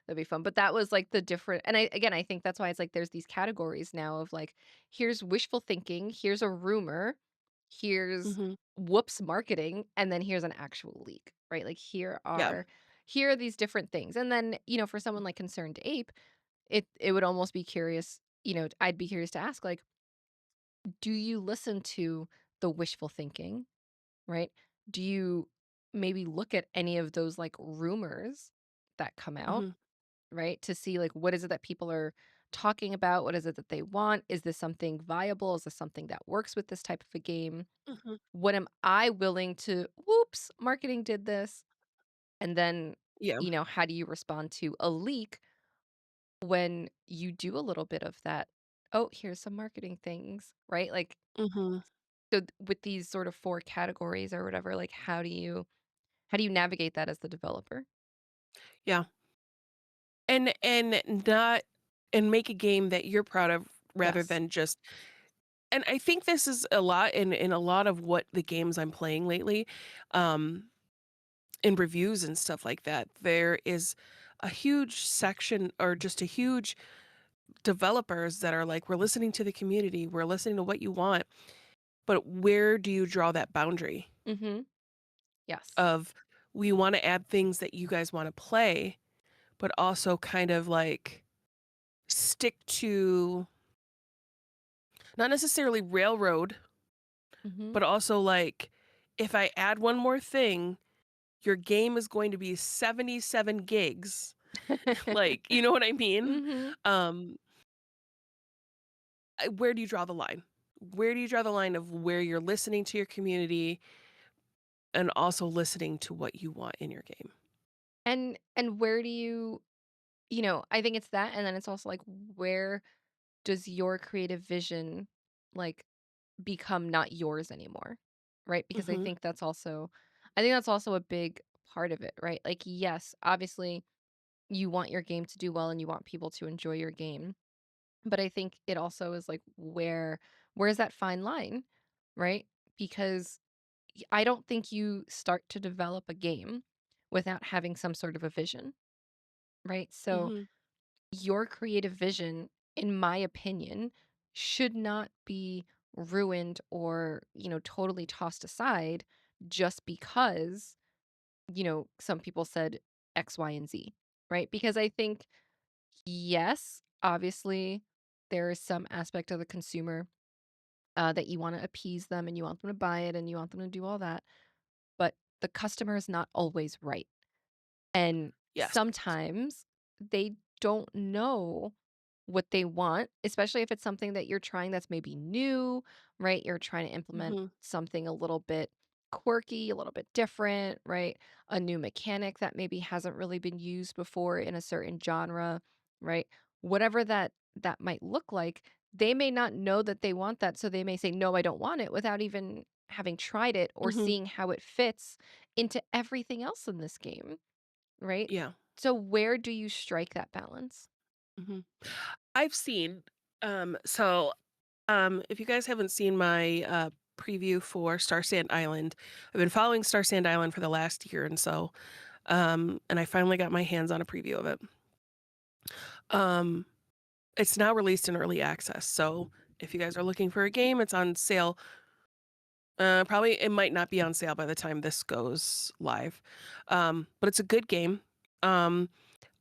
that'd be fun. But that was like the different, and I think that's why it's like there's these categories now of like, here's wishful thinking, here's a rumor, here's Mhm, whoops marketing, and then here's an actual leak, right? Like yeah, here are these different things. And then, for someone like Concerned Ape, it would almost be curious, I'd be curious to ask, like, do you listen to the wishful thinking, right? Do you maybe look at any of those like rumors that come out, mhm, right? To see like what is it that people are talking about? What is it that they want? Is this something viable? Is this something that works with this type of a game? mhm. What am I willing to, whoops, marketing did this. And then, Yeah, how do you respond to a leak when you do a little bit of that? Oh, here's some marketing things, right? Like, mhm, so with these sort of four categories or whatever, like how do you navigate that as the developer? yeah. And not and make a game that you're proud of rather Yes. than just and I think this is a lot in a lot of what the games I'm playing lately, um, in reviews and stuff like that, there is a huge section or just a huge developers that are like, "We're listening to the community, we're listening to what you want," but where do you draw that boundary Mhm. Yes. of, "We wanna add things that you guys wanna play," but also kind of like stick to not necessarily railroad, Mhm. but also like, if I add one more thing, your game is going to be 77 gigs. Like, you know what I mean? Mhm. Um, where do you draw the line? Where do you draw the line of where you're listening to your community and also listening to what you want in your game? And where do I think it's that, and then it's also, like, where does your creative vision, like, become not yours anymore, right? Because Mhm. I think that's also a big part of it, right? Like, yes, obviously, you want your game to do well and you want people to enjoy your game, but I think it also is, like, where's that fine line, right? Because I don't think you start to develop a game without having some sort of a vision, right? So Mhm. your creative vision, in my opinion, should not be ruined or, totally tossed aside just because, some people said X, Y, and Z, right? Because I think, yes, obviously, there is some aspect of the consumer that you want to appease them and you want them to buy it and you want them to do all that. But the customer is not always right. And Yes. sometimes they don't know what they want, especially if it's something that you're trying that's maybe new, right? You're trying to implement Mhm. something a little bit quirky, a little bit different, right? A new mechanic that maybe hasn't really been used before in a certain genre, right? Whatever that might look like, they may not know that they want that, so they may say no, I don't want it without even having tried it or Mhm. seeing how it fits into everything else in this game. Right? Yeah. So where do you strike that balance? Mhm. I've seen, so, if you guys haven't seen my, preview for Star Sand Island, I've been following Star Sand Island for the last year and so, and I finally got my hands on a preview of it. Um, it's now released in early access, so if you guys are looking for a game, it's on sale. Probably it might not be on sale by the time this goes live, but it's a good game. Um,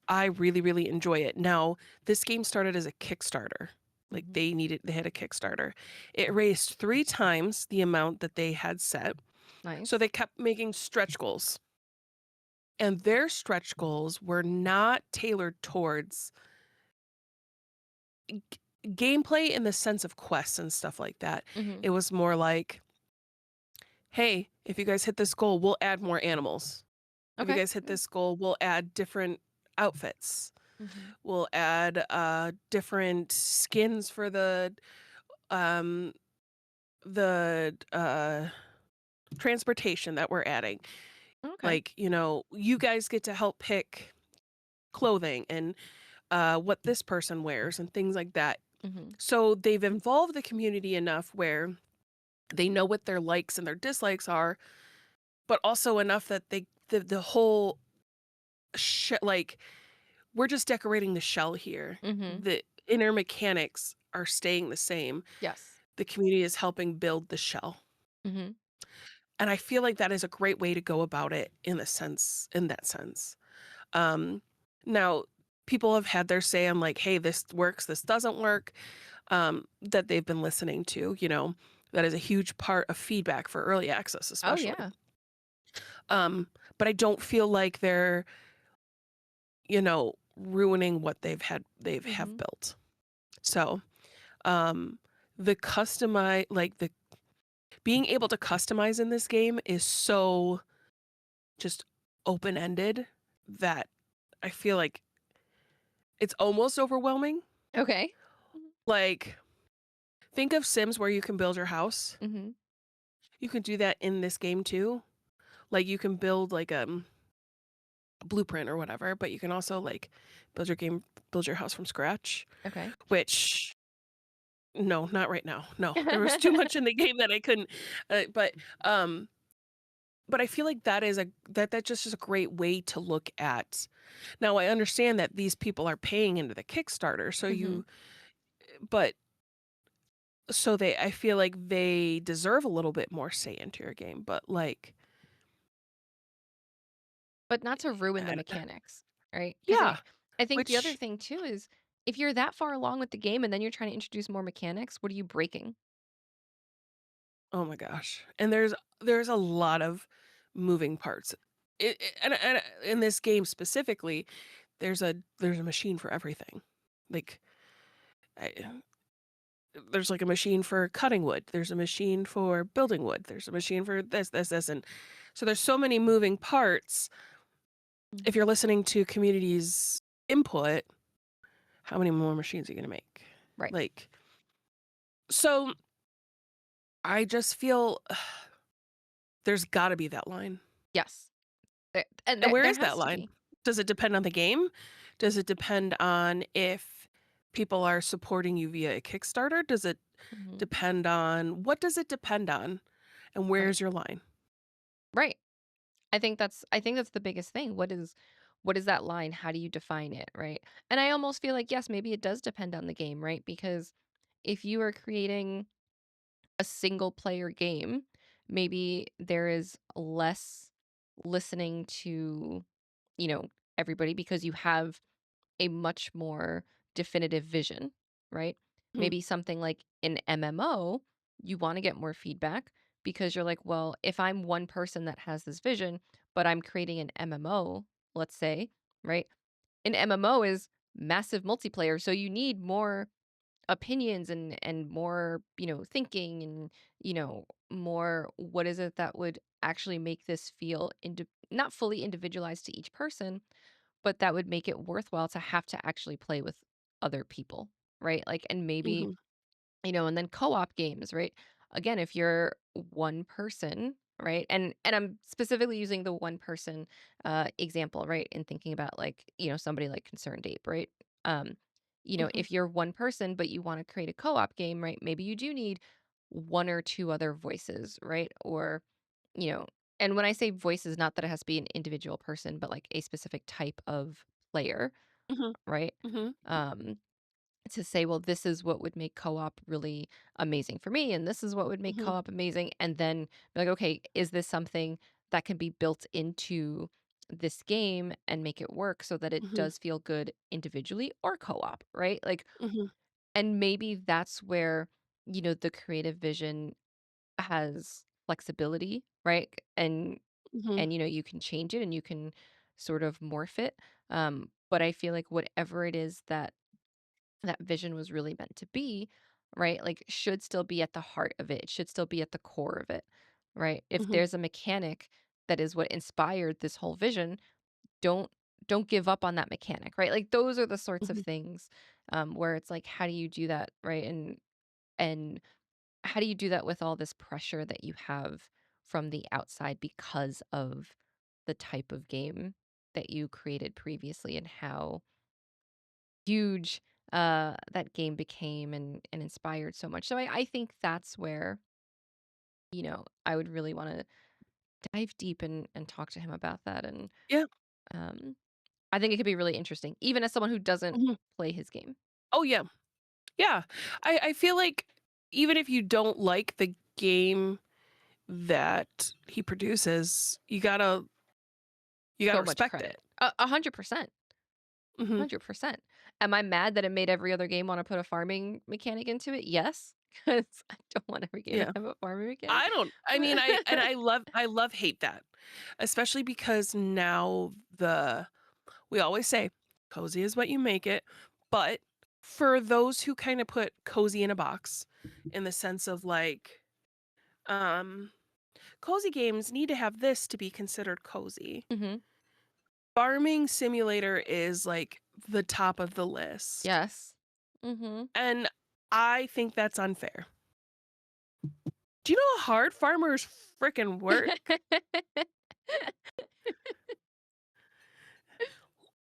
I really, really enjoy it. Now, this game started as a Kickstarter. Like Mhm. they had a Kickstarter. It raised 3 times the amount that they had set. So Nice. they kept making stretch goals. And their stretch goals were not tailored towards g- gameplay in the sense of quests and stuff like that. Mhm. It was more like, hey, if you guys hit this goal, we'll add more animals. If you Okay. guys hit Yeah. this goal, we'll add different outfits. Mhm. We'll add different skins for um the transportation that we're adding. Okay. Like, you guys get to help pick clothing and what this person wears and things like that. Mhm. So they've involved the community enough where they know what their likes and their dislikes are, but also enough that the whole like we're just decorating the shell here. Mhm. The inner mechanics are staying the same. Yes. The community is helping build the shell. Mhm. And I feel like that is a great way to go about it in that sense. Um, now people have had their say on like, hey, this works, this doesn't work, that they've been listening to, that is a huge part of feedback for early access, Oh, especially. yeah. Um, but I don't feel like they're, ruining what they've have Mhm. built. So, um, the customize like the being able to customize in this game is so just open-ended that I feel like it's almost overwhelming. Okay. Mhm. Like, think of Sims where you can build your house. Mhm. You can do that in this game too. Like, you can build, like, a blueprint or whatever, but you can also, like, build your house from scratch, Okay. which no, not right now. No, there was too much in the game that I couldn't, um but I feel like that just is a great way to look at. Now I understand that these people are paying into the Kickstarter, Mhm. but I feel like they deserve a little bit more say into your game, but like, But not to ruin the I don't mechanics, right? Because yeah, I think the other which thing too is if you're that far along with the game and then you're trying to introduce more mechanics, what are you breaking? oh my gosh, and there's a lot of moving parts and in this game specifically, there's a machine for everything. Like, I there's, like, a machine for cutting wood, there's a machine for building wood, there's a machine for this, and so there's so many moving parts. If Mhm. you're listening to community's input, how many more machines are you gonna make? Right. Like, so I just feel there's gotta be that line. Yes. And And where there is that has to line? be. Does it depend on the game? Does it depend on if people are supporting you via a Kickstarter? Does it Mhm. depend on what does it depend on? And Right. where's your line? Right. I think that's the biggest thing. What is that line? How do you define it, right? And I almost feel like yes, maybe it does depend on the game, right? Because if you are creating a single player game, maybe there is less listening to, you know, everybody because you have a much more definitive vision, right? Mhm, Maybe something like an MMO, you want to get more feedback because you're like, well, if I'm one person that has this vision, but I'm creating an MMO, let's say, right? An MMO is massive multiplayer, so you need more opinions and more, thinking and, more what is it that would actually make this feel not fully individualized to each person, but that would make it worthwhile to have to actually play with other people, right? Like, and maybe, mhm, and then co-op games, right? Again, if you're one person, right? And I'm specifically using the one person example, right? In thinking about like, somebody like ConcernedApe, right? Um, mhm, if you're one person but you want to create a co-op game, right? Maybe you do need one or two other voices, right? Or, you know, and when I say voices, not that it has to be an individual person, but like a specific type of player, mhm, right? mhm, Um, to say, well, this is what would make co-op really amazing for me, and this is what would make mhm, co-op amazing, and then be like, okay, is this something that can be built into this game and make it work so that it mhm, does feel good individually or co-op, right? Like, mhm, and maybe that's where, the creative vision has flexibility, right? mhm, And you can change it and you can sort of morph it. But I feel like whatever it is that vision was really meant to be, right? Like should still be at the heart of it. It should still be at the core of it, right? If mhm, there's a mechanic that is what inspired this whole vision, don't don't give up on that mechanic, right? Like those are the sorts of mhm, things where it's like, how do you do that, right? And how do you do that with all this pressure that you have from the outside because of the type of game that you created previously and how huge that game became and inspired so much. So I think that's where, I would really want to dive deep and talk to him about that. And yeah, um, I think it could be really interesting, even as someone who doesn't mhm. play his game. Oh, yeah, yeah. I feel like even if you don't like the game that he produces, you gotta So much respect credit. it. 100%. Mhm, 100%. Am I mad that it made every other game want to put a farming mechanic into it? Yes, because I don't want every game to yeah. have a farming mechanic. I don't I mean, I love hate that, especially because now we always say, "Cozy is what you make it," but for those who kinda put cozy in a box, in the sense of, like, um, cozy games need to have this to be considered cozy. Mhm. Farming Simulator is, like, the top of the list, Yes. Mhm. and I think that's unfair. Do you know how hard farmers fricking work?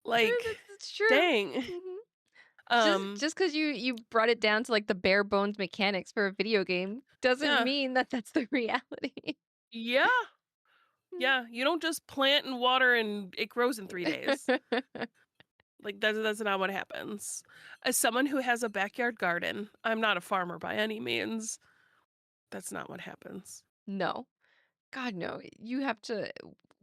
Like, It's true. dang. Mhm. Just Um, just because you brought it down to, like, the bare bones mechanics for a video game doesn't yeah. mean that that's the reality. Yeah, yeah, you don't just plant and water and it grows in 3 days. Like, that's not what happens. As someone who has a backyard garden, I'm not a farmer by any means. That's not what happens. No. God, no. You have to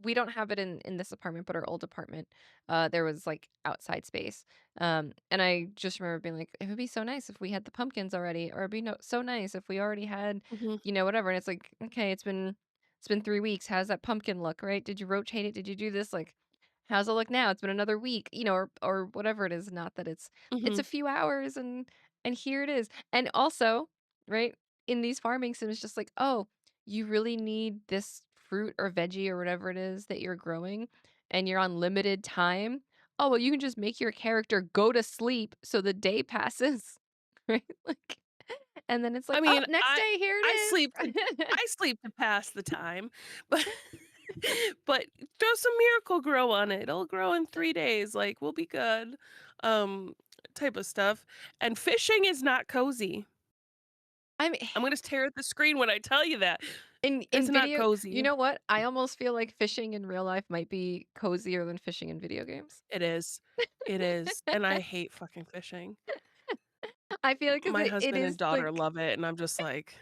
we don't have it in this apartment, but our old apartment, there was, like, outside space, and I just remember being like, "It would be so nice if we had the pumpkins already, or it'd be so nice if we already had, Mhm, whatever," and it's like, "Okay, it's been It's been 3 weeks. How's that pumpkin look, right? Did you rotate it? Did you do this? Like, how's it look now? It's been another week, or whatever it is. Not that it's Mhm. a few hours and here it is. And also, right, in these farming sims, just like, oh, you really need this fruit or veggie or whatever it is that you're growing, and you're on limited time. Oh, well, you can just make your character go to sleep so the day passes, right? Like, and then it's I like, oh, mean, next day, here I it sleep to is. I sleep to pass the time, but but throw some Miracle Grow on it. It'll grow in 3 days, like, we'll be good, um, type of stuff, and fishing is not cozy. I mean, I'm gonna stare at the screen when I tell you that. in It's not video, you cozy. know what? I almost feel like fishing in real life might be cozier than fishing in video games. It is. It is, and I hate fucking fishing. I feel like 'cause My it husband and is daughter like love it, and I'm just like,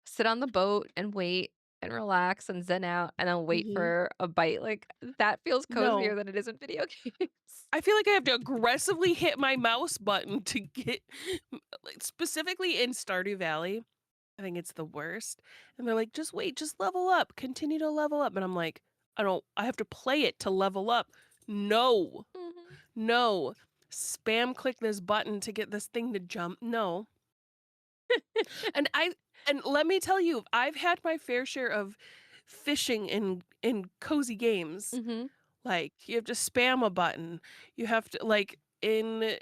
sit on the boat and wait and relax and zen out and then wait "Mhm. for a bite. Like that feels cozier No." than it is in video games. I feel like I have to aggressively hit my mouse button to get like, specifically in Stardew Valley, I think it's the worst, and they're like, "Just wait, just level up, continue to level up," and I'm like, I have to play it to level up." No, Mhm. no. Spam click this button to get this thing to jump, no. And let me tell you, I've had my fair share of fishing in cozy games. Mhm. Like, you have to spam a button. You have to like, in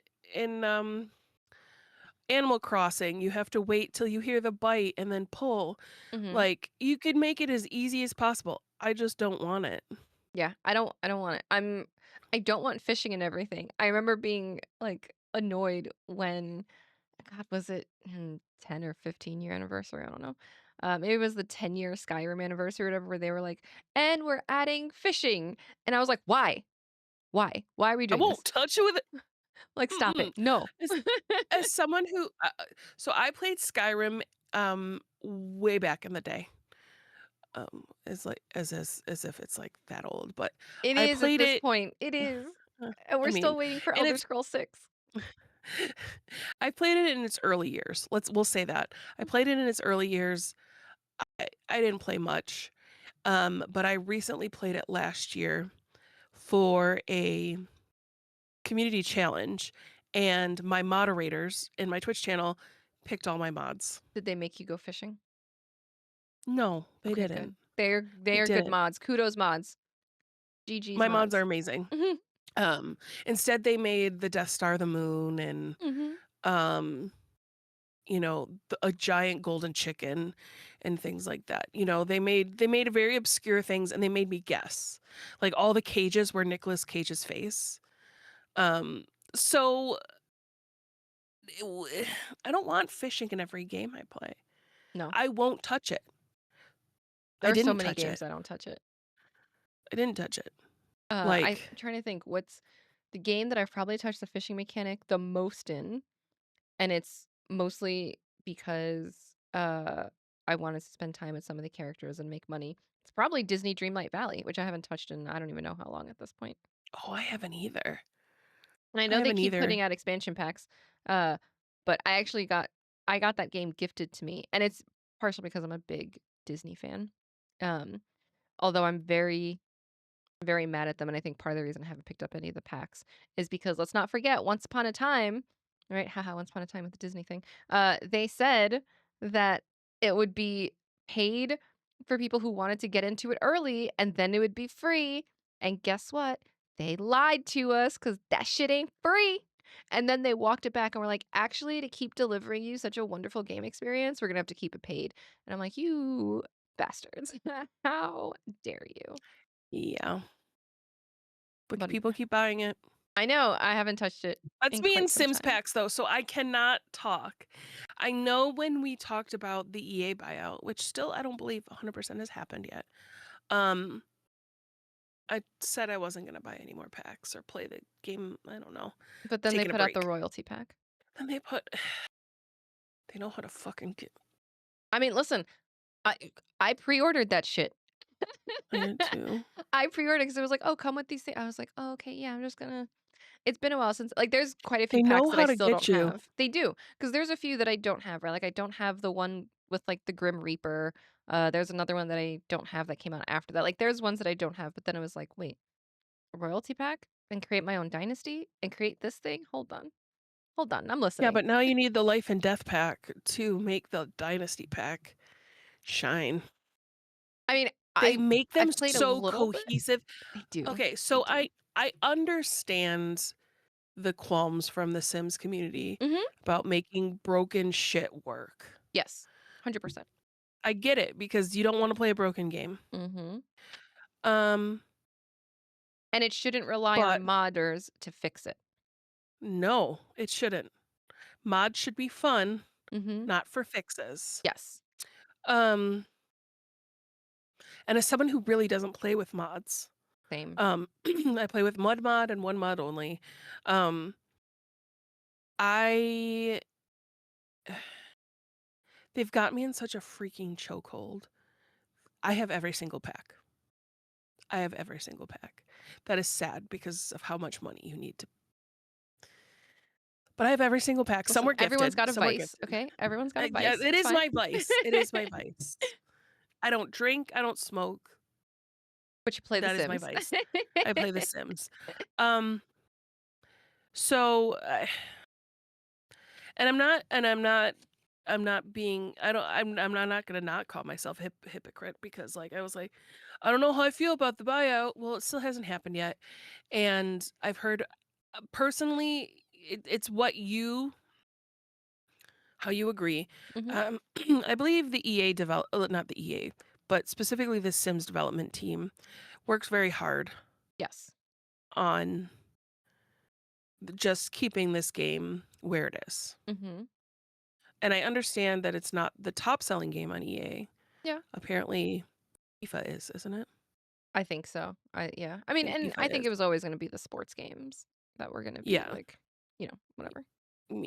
Animal Crossing, you have to wait till you hear the bite and then pull. Mhm. Like, you could make it as easy as possible. I just don't want it. Yeah, I don't want it. I don't want fishing and everything. I remember being like annoyed when God, was it 10 or 15-year anniversary? I don't know. Maybe it was the 10-year Skyrim anniversary or whatever, where they were like, and we're adding fishing. And I was like, why? Why? Why are we I doing won't this? touch it with it. Like, stop it. Mm-mm. No. As someone who so I played Skyrim, way back in the day. As like as if it's, like, that old, but It I is at played this it point. It is. And I we're mean, still waiting for and Elder it's Scrolls 6. I played it in its early years. We'll say that. I played it in its early years. I didn't play much, but I recently played it last year for a community challenge, and my moderators in my Twitch channel picked all my mods. Did they make you go fishing? No, they Okay, good. didn't. They They're good didn't. mods. Kudos mods. GG's My mods are mods. amazing. Mhm. Um, Instead they made the Death Star the moon and, Mhm. um, a giant golden chicken and things like that. They made very obscure things and they made me guess. Like all the cages were Nicolas Cage's face. Um, so it w I don't want fishing in every game I play. No. I won't touch it. There I are so didn't many touch games it. I don't touch it. I didn't touch it. I'm Like, trying to think what's the game that I've probably touched the fishing mechanic the most in, and it's mostly because I wanted to spend time with some of the characters and make money. It's probably Disney Dreamlight Valley, which I haven't touched in I don't even know how long at this point. oh, I haven't either. And I I know they haven't keep either. putting out expansion packs, uh, but I got that game gifted to me, and it's partially because I'm a big Disney fan. Um, Although I'm very mad at them, and I think part of the reason I haven't picked up any of the packs is because let's not forget, once upon a time, right? Haha, once upon a time with the Disney thing. They said that it would be paid for people who wanted to get into it early, and then it would be free. And guess what? They lied to us because that shit ain't free. And then they walked it back and were like, actually, to keep delivering you such a wonderful game experience, we're gonna have to keep it paid. And I'm like, you bastards. How dare you? Yeah, but But people keep buying it. I know, I haven't touched it That's in me in quite some Sims time. packs though, so I cannot talk. I know when we talked about the EA buyout, which still I don't believe 100% has happened yet. Um, I said I wasn't gonna buy any more packs or play the game. I don't know, But then they taking a put out the break. royalty pack. Then they put, they know how to fucking get. I mean, listen, I I pre-ordered that shit. I did too. I pre-ordered because it was like, "Oh, come with these things." I was like, "Oh, okay, yeah, I'm just gonna." It's been a while since like there's quite a few They packs know that I how to still get don't you. have. They do, because there's a few that I don't have, right? Like I don't have the one with like the Grim Reaper. There's another one that I don't have that came out after that. Like, there's ones that I don't have, but then I was like, "Wait, a royalty pack? And create my own dynasty? And create this thing? Hold on. Hold on, I'm Yeah, listening." but now you need the life and death pack to make the dynasty pack shine. I mean, They make them I've played a so little bit. cohesive. They do. Okay, They so do. I understand the qualms from the Sims community Mhm. about making broken shit work. Yes. 100%. I get it because you don't wanna play a broken game. Mhm. Um, And it shouldn't rely on but modders to fix it. no, it shouldn't. Mods should be fun, Mhm. not for fixes. Yes. Um, and as someone who really doesn't play with mods, Same. I play with Mud Mod and one mod only. Um, I they've got me in such a freaking chokehold. I have every single pack. I have every single pack. That is sad because of how much money you need to, but I have every single pack. Some Listen, were everyone's gifted, got a some were vice, gifted. okay? Everyone's got a Yeah, vice. it It's is fine. my vice. It is my vice. I don't drink, I don't smoke. But you play The That is my Sims. vice. I play The Sims. Um, so, and I'm not being I don't I'm not gonna not call myself hypocrite because, like, I was like, "I don't know how I feel about the buyout." Well, it still hasn't happened yet, and I've heard, personally, it's what you how you agree. Mhm. Um, I believe the EA develop not the EA, but specifically the Sims development team works very hard Yes. on just keeping this game where it is. Mhm. And I understand that it's not the top selling game on EA. Yeah. Apparently, FIFA is, isn't it? I think so. Yeah. I I mean, think and FIFA I think is. it was always gonna be the sports games that were gonna be Yeah, like, whatever.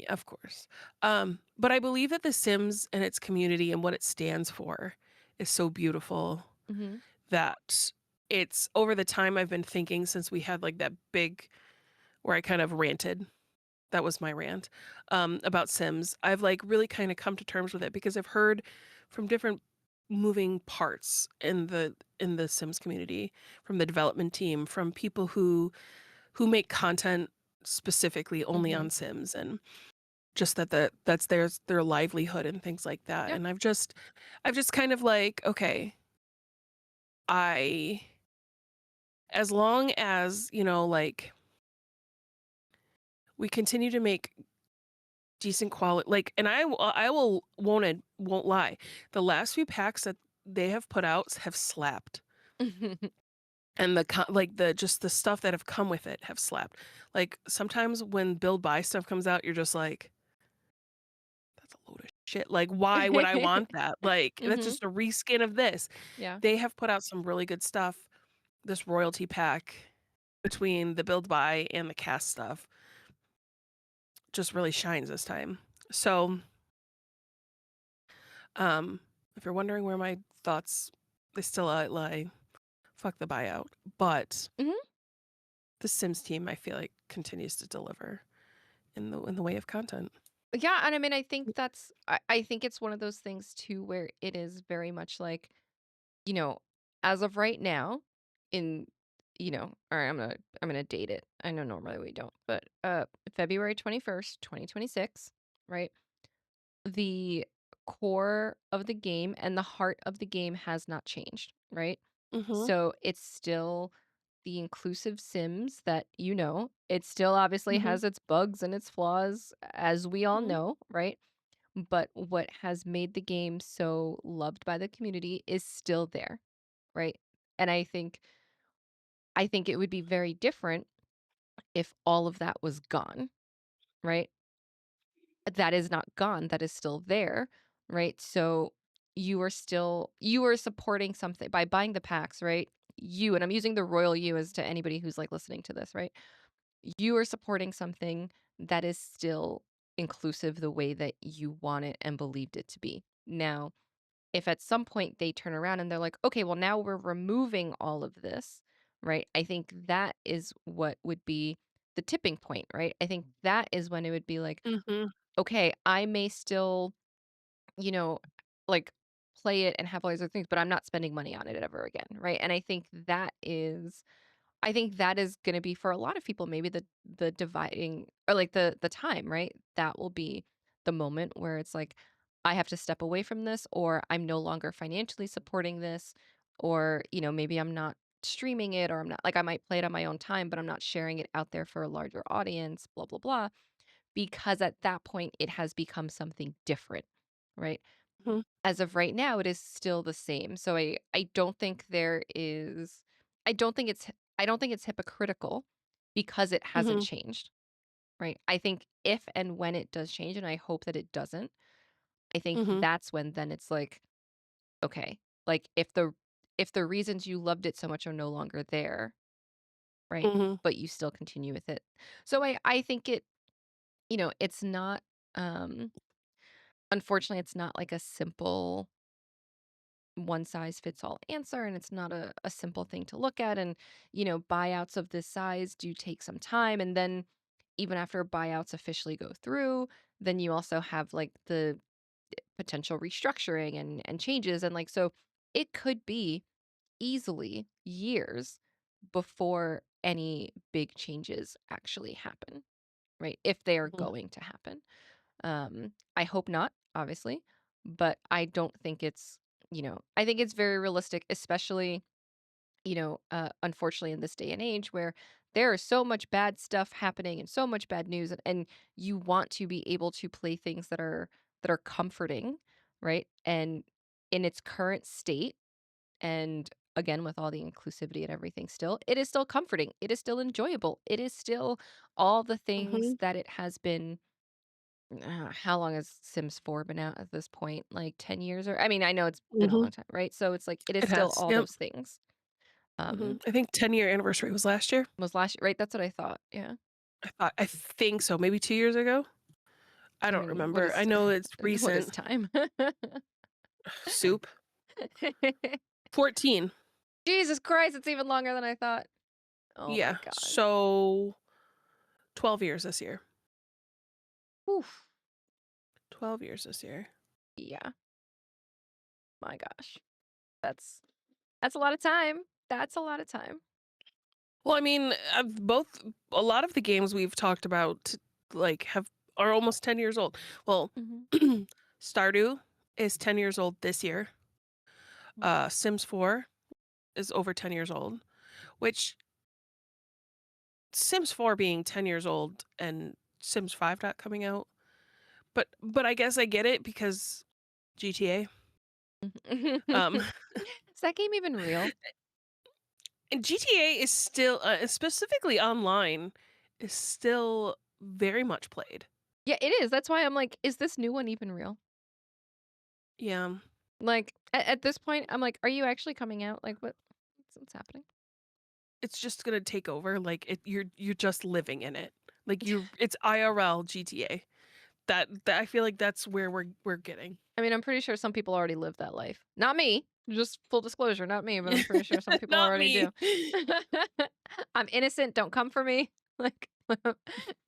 of course. But I believe that The Sims and its community and what it stands for is so beautiful Mhm. that it's over the time I've been thinking since we had like that big where I kind of ranted. That was my rant about Sims. I've like really kind of come to terms with it because I've heard from different moving parts in the Sims community, from the development team, from people who make content specifically only on Mhm. Sims and just that's their livelihood and things like that. Yeah. And I've just kind of like, okay, I as long as, like we continue to make decent quality like and I will won't lie. The last few packs that they have put out have slapped. And like the just the stuff that have come with it have slapped. Like sometimes when build buy stuff comes out, you're just like, that's a load of shit. Like, why would I want that? Like, that's Mhm. just a reskin of this. Yeah. They have put out some really good stuff. This royalty pack between the build buy and the cast stuff just really shines this time. So if you're wondering where my thoughts they still lie, fuck the buyout. But Mhm. the Sims team, I feel like, continues to deliver in the way of content. Yeah, and I mean, I think it's one of those things too where it is very much like, you know, as of right now, in all right, I'm gonna date it. I know normally we don't, but February 21st, 2026, right? The core of the game and the heart of the game has not changed, right? Mhm, So it's still the inclusive Sims that it still obviously mhm, has its bugs and its flaws, as we all mhm, know, right? But what has made the game so loved by the community is still there, right? And I think it would be very different if all of that was gone, right? That is not gone, that is still there, right? So you are supporting something by buying the packs, right? And I'm using the royal you as to anybody who's like listening to this, right? You are supporting something that is still inclusive the way that you want it and believed it to be. Now, if at some point they turn around and they're like, okay, well, now we're removing all of this, right? I think that is what would be the tipping point, right? I think that is when it would be like, mhm, okay, I may still, you know, like play it and have all these other things, but I'm not spending money on it ever again, right? And I think that is gonna be for a lot of people, maybe the dividing or, like, the time, right? That will be the moment where it's like, I have to step away from this, or I'm no longer financially supporting this, or, maybe I'm not streaming it, or I'm not like, I might play it on my own time, but I'm not sharing it out there for a larger audience, blah, blah, blah, because at that point, it has become something different, right? Mhm. As of right now, it is still the same. So I don't think there is I don't think it's hypocritical because it hasn't Mhm. changed, right? I think if and when it does change, and I hope that it doesn't, I think Mhm. that's when then it's like, okay, like if the reasons you loved it so much are no longer there, right? Mhm. But you still continue with it. So I think it's not um unfortunately it's not like a simple one size fits all answer, and it's not a simple thing to look at, and buyouts of this size do take some time, and then even after buyouts officially go through, then you also have like the potential restructuring and changes, and like so it could be easily years before any big changes actually happen, right? If they are Mhm. going to happen. I hope not, obviously, but I don't think I think it's very realistic, especially, unfortunately in this day and age where there is so much bad stuff happening and so much bad news, and you want to be able to play things that are comforting, right? And in its current state, and again with all the inclusivity and everything still, it is still comforting. It is still enjoyable. It is still all the things Mhm. that it has been. How long has Sims 4 been out at this point? Like 10 years, or I mean, I know it's been a Mhm. long time, right? So it's like it is It still has. all Yep. those things. Mhm. Um, I think 10-year anniversary was last year. was last year, right? That's what I thought. Yeah. I think so, maybe 2 years ago? I I don't mean, what remember. I is know it's what is recent. time? Soup. 14. Jesus Christ, it's even longer than I thought. Oh my Yeah. God. So 12 years this year. Oof. 12 years this year. Yeah. My gosh. That's that's a lot of time. That's a lot of time. Well, I mean, both a lot of the games we've talked about like have are almost 10 years old. Well, Mhm. Stardew is 10 years old this year. Mhm. Sims 4 is over 10 years old, which Sims 4 being 10 years old and Sims 5 not coming out. But I guess I get it because GTA. Um Is that game even real? and GTA is still specifically online is still very much played. Yeah, it is. That's why I'm like, is this new one even real? Yeah. Like, at this point, I'm like, "Are you actually coming out? Like, what's happening?" It's just going to take over like you're just living in it. Like you it's IRL GTA. That I feel like that's where we're getting. I mean, I'm pretty sure some people already live that life. Not me. Just full disclosure, not me, but I'm pretty sure some people Not already me. do. I'm innocent, don't come for me. Like,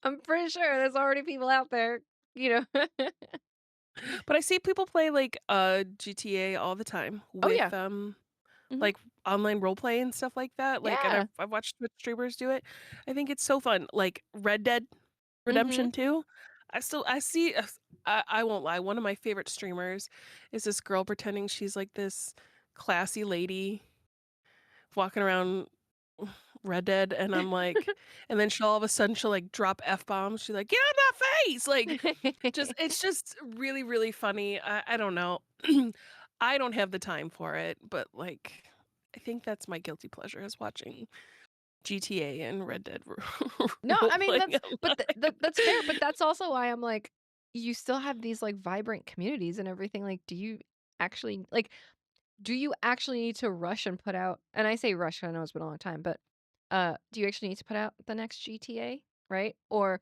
I'm pretty sure there's already people out there, you know? But I see people play like GTA all the time Oh, yeah. with Mhm. like online role play and stuff like that. Like and Yeah. I've watched Twitch streamers do it. I think it's so fun. Like Red Dead Mhm. Redemption 2. I see I won't lie. One of my favorite streamers is this girl pretending she's like this classy lady walking around Red Dead and I'm like and then she'll all of a sudden she'll like drop F bombs. She's like, "Get on my face!" Like just it's just really, really funny. I don't know. I don't have the time for it, but like I think that's my guilty pleasure is watching GTA and Red Dead No, role I mean, playing that's fair, online. but that's also why I'm like, you still have these, like, vibrant communities and everything, like, actually like, do you actually need to rush and put out, and I say rush, I know it's been a long time, but, do you actually need to put out the next GTA, right? Or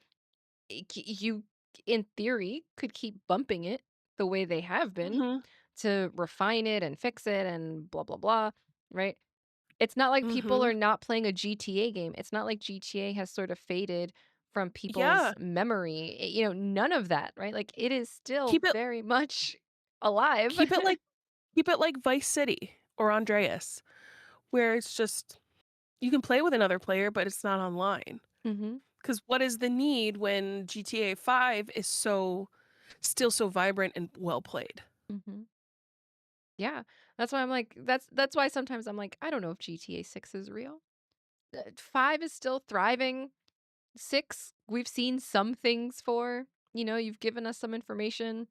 you, in theory, could keep bumping it the way they have been Mhm. to refine it and fix it and blah, blah, blah, right? It's not like people Mhm. are not playing a GTA game. It's not like GTA has sort of faded from people's Yeah. memory. None of that, right? Like, it is still Keep it very much alive. keep it like Keep it like Vice City or Andreas, where it's just you can play with another player, but it's not online. Mhm. Because what is the need when GTA 5 is still so vibrant and well played? Mhm. Yeah. That's why I'm like that's why sometimes I'm like, I don't know if GTA 6 is real. 5 is still thriving. 6, we've seen some things for. You've given us some information,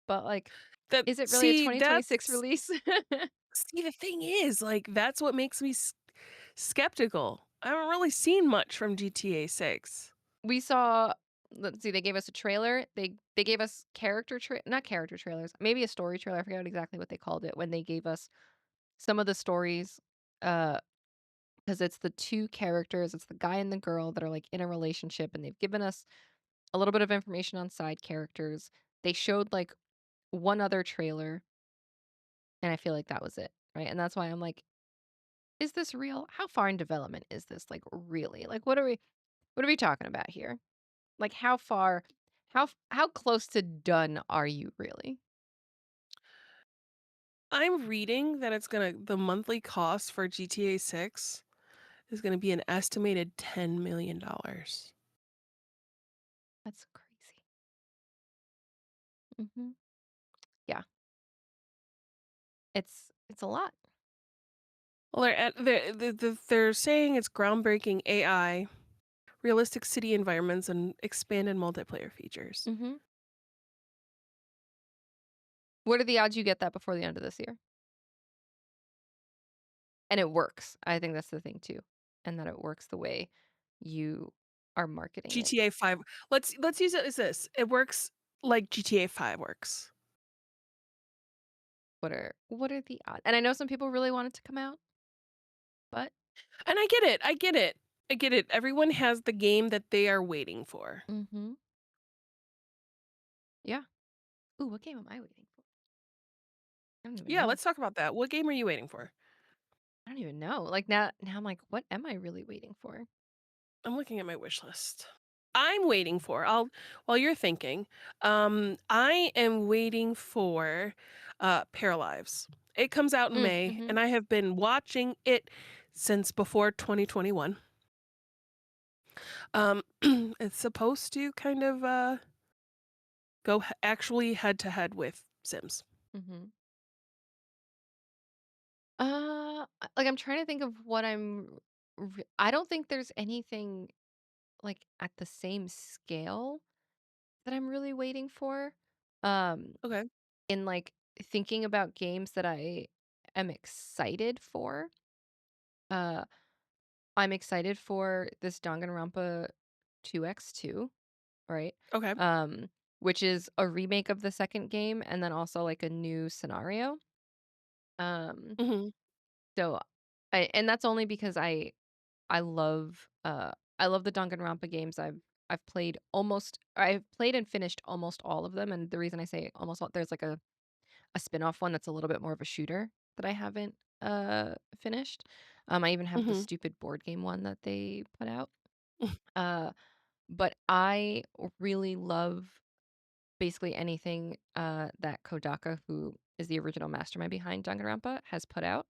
but, like, That is it really a see, 2026 that's release? see, the thing is, like, that's what makes me skeptical. I haven't really seen much from GTA 6. We saw let's see, they gave us a trailer. They gave us not character trailers, maybe a story trailer. I forget exactly what they called it when they gave us some of the stories, uh, because it's the 2 characters, it's the guy and the girl that are, like, in a relationship, and they've given us a little bit of information on side characters. They showed, like, one other trailer, and I feel like that was it, right? And that's why I'm like, "Is this real? How far in development is this, like, really? Like, what are we talking about here? Like, how far how close to done are you really?" I'm reading that the monthly cost for GTA 6 is gonna be an estimated $10 million. That's crazy. Mhm. Yeah. It's a lot. Well, they're saying it's groundbreaking AI, realistic city environments, and expanded multiplayer features. Mhm. What are the odds you get that before the end of this year? And it works. I think that's the thing too, and that it works the way you are marketing it. GTA 5. Let's use it as this. It works like GTA 5 works. What are the odds? And I know some people really want it to come out, but And I get it. I get it. I get it. Everyone has the game that they are waiting for. mhm. Yeah. Ooh, what game am I waiting for? I don't even Yeah, know. let's talk about that. What game are you waiting for? I don't even know. Like, now I'm like, "What am I really waiting for?" I'm looking at my wish list. I'm waiting for. I'll while you're thinking, I am waiting for Paralives. It comes out in May, Mhm. and I have been watching it since before 2021. Um, it's supposed to kind of actually head to head with Sims. Mhm. Like, I'm trying to think of what I don't think there's anything, like, at the same scale that I'm really waiting for. Um, Okay. in, like, thinking about games that I am excited for, uh, I'm excited for this Danganronpa 2x2, right? Okay. Um, which is a remake of the 2nd game and then also, like, a new scenario. Um, Mhm. so and that's only because I love the Danganronpa games. I've played and finished almost all of them, and the reason I say almost all there's like a spin-off one that's a little bit more of a shooter that I haven't finished. I even have the Mhm. stupid board game one that they put out. Uh but I really love basically anything that Kodaka, who is the original mastermind behind Danganronpa, has put out.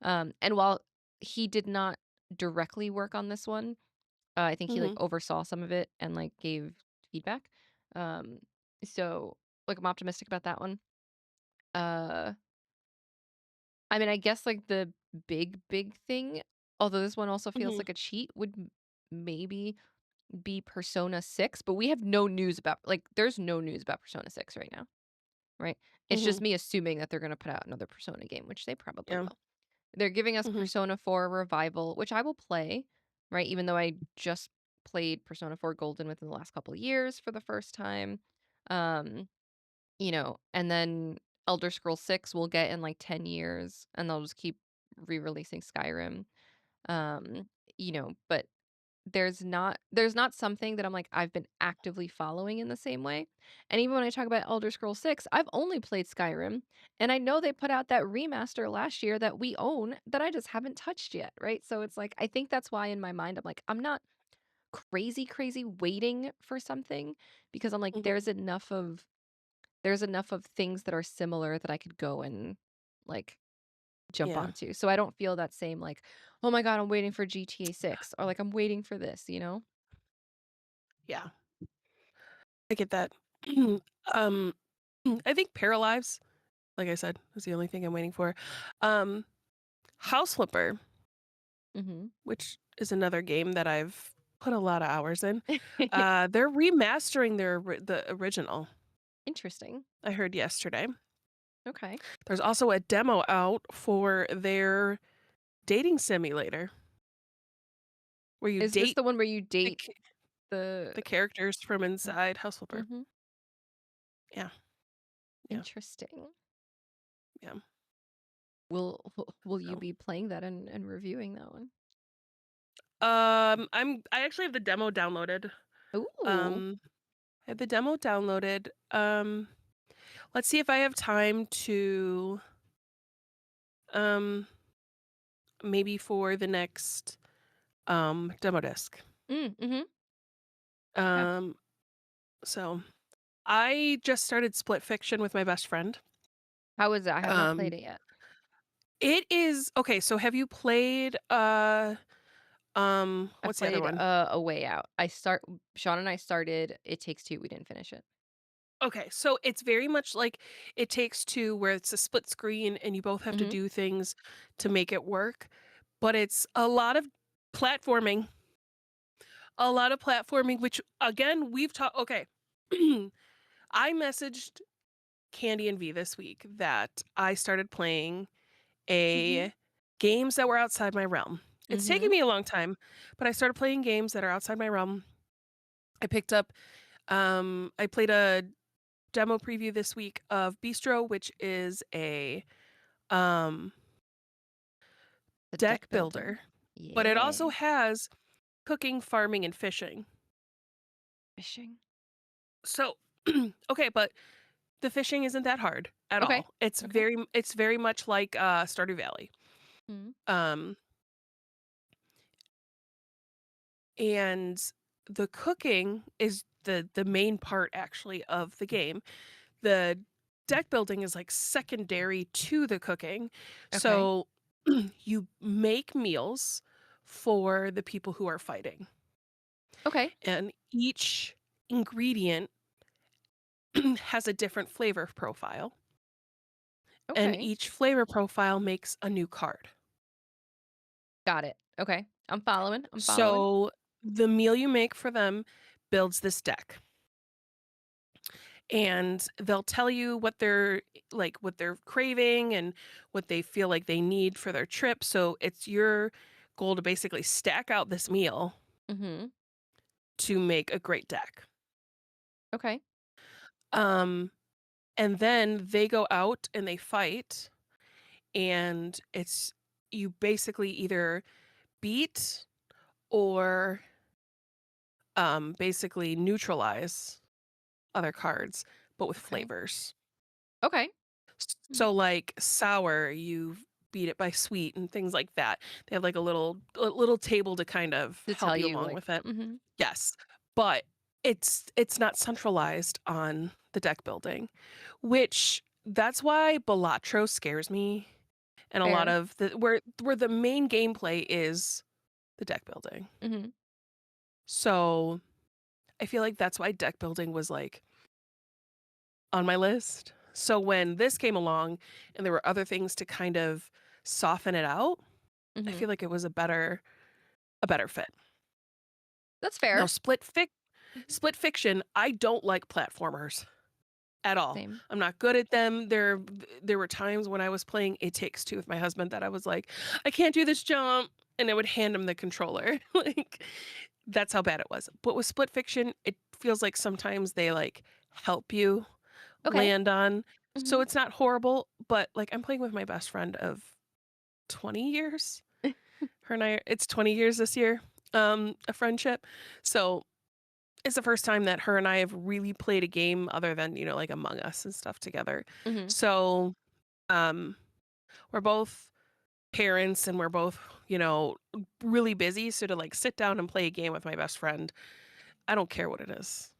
And while he did not directly work on this one, I think he, like, Mhm. oversaw some of it and, like, gave feedback. Um, so, like, I'm optimistic about that one. Uh, I mean, I guess, like, the big thing, although this one also feels Mhm. like a cheat, would maybe be Persona 6, but we have no news about there's no news about Persona 6 right now, right? It's just Mhm. me assuming that they're gonna put out another Persona game, which they probably Yeah. will. They're giving us Mhm. Persona 4 Revival, which I will play, right? Even though I just played Persona 4 Golden within the last couple of years for the first time. Um, and then Elder Scrolls 6 will get in like 10 years and they'll just keep re-releasing Skyrim. Um, but there's not something that I'm like I've been actively following in the same way. And even when I talk about Elder Scrolls 6, I've only played Skyrim, and I know they put out that remaster last year that we own that I just haven't touched yet, right? So it's like I think that's why in my mind I'm like I'm not crazy waiting for something because I'm like Mhm. there's enough of things that are similar that I could go and like jump Yeah. onto. So I don't feel that same like, oh my God, I'm waiting for GTA 6 or like I'm waiting for this, you know? Yeah. I get that. um, I think Paralives, like I said, is the only thing I'm waiting for. Um, House Flipper, Hmm. which is another game that I've put a lot of hours in. They're remastering the original. Interesting. I heard yesterday. Okay. There's also a demo out for their dating simulator where you Is this date the one where you the, date ca- the the characters from inside House Flipper. Mhm. Yeah, yeah, Interesting. yeah. Will you So, be playing that and reviewing that one? I actually have the demo downloaded. Ooh. Um, I have the demo downloaded. Let's see if I have time to um maybe for the next demo disc. Mhm. Yeah. Um, so I just started Split Fiction with my best friend. How is it? I have not Um, played it yet. it is okay. So have you played I've what's the other played, one? A Way Out. Sean and I started It Takes Two, we didn't finish it. Okay, so it's very much like It Takes Two, where it's a split screen and you both have to Mhm. do things to make it work. But it's platforming, a lot of platforming, which again, we've talked. Okay. I messaged Candy and V this week that I started playing Mhm. a games that were outside my realm. It's taken Mhm. me a long time, but I started playing games that are outside my realm. I picked up I played a demo preview this week of Bistro, which is a um The deck deck builder? builder, but it also Yeah. has cooking, farming, and fishing. Fishing. So okay, but the fishing isn't that hard at Okay. all. It's Okay. very much like Stardew Valley. Mhm. Um and the cooking is the main part actually of the game. The deck building is like secondary to the cooking. Okay. So you make meals for the people who are fighting, Okay. and each ingredient has a different flavor profile, and Okay. each flavor profile makes a new card. Got it. Okay. I'm following. I'm following. So the meal you make for them builds this deck. And they'll tell you what they're craving and what they feel like they need for their trip. So it's your goal to basically stack out this meal Mhm. to make a great deck. Okay. Um, and then they go out and they fight, and it's you basically either beat or basically neutralize other cards, but with Okay. flavors. Okay. Mhm. So, like sour, you beat it by sweet and things like that. They have like a little table to kind of To tell help you you, along like with it. mhm. Yes, but it's not centralized on the deck building, which that's why Balatro scares me, and a lot Fair. of where the main gameplay is the deck building. Mhm. So I feel like that's why deck building was like on my list. So when this came along and there were other things to kind of soften it out, I Mhm. feel like it was a better fit. That's Now fair. Mhm. split fiction, I don't like platformers at all. Same. I'm not good at them. There were times when I was playing It Takes Two with my husband that I was like, I can't do this jump, and I would hand him the controller. Like that's how bad it was. But with split fiction, it feels like sometimes they like help you Okay. land on. So Mhm. it's not horrible, but like I'm playing with my best friend of 20 years. Her and I, it's 20 years this year, a friendship. So it's the first time that her and I have really played a game other than, like Among Us and stuff together. Mhm. So um, we're both parents and we're both, really busy. So to like sit down and play a game with my best friend, I don't care what it is.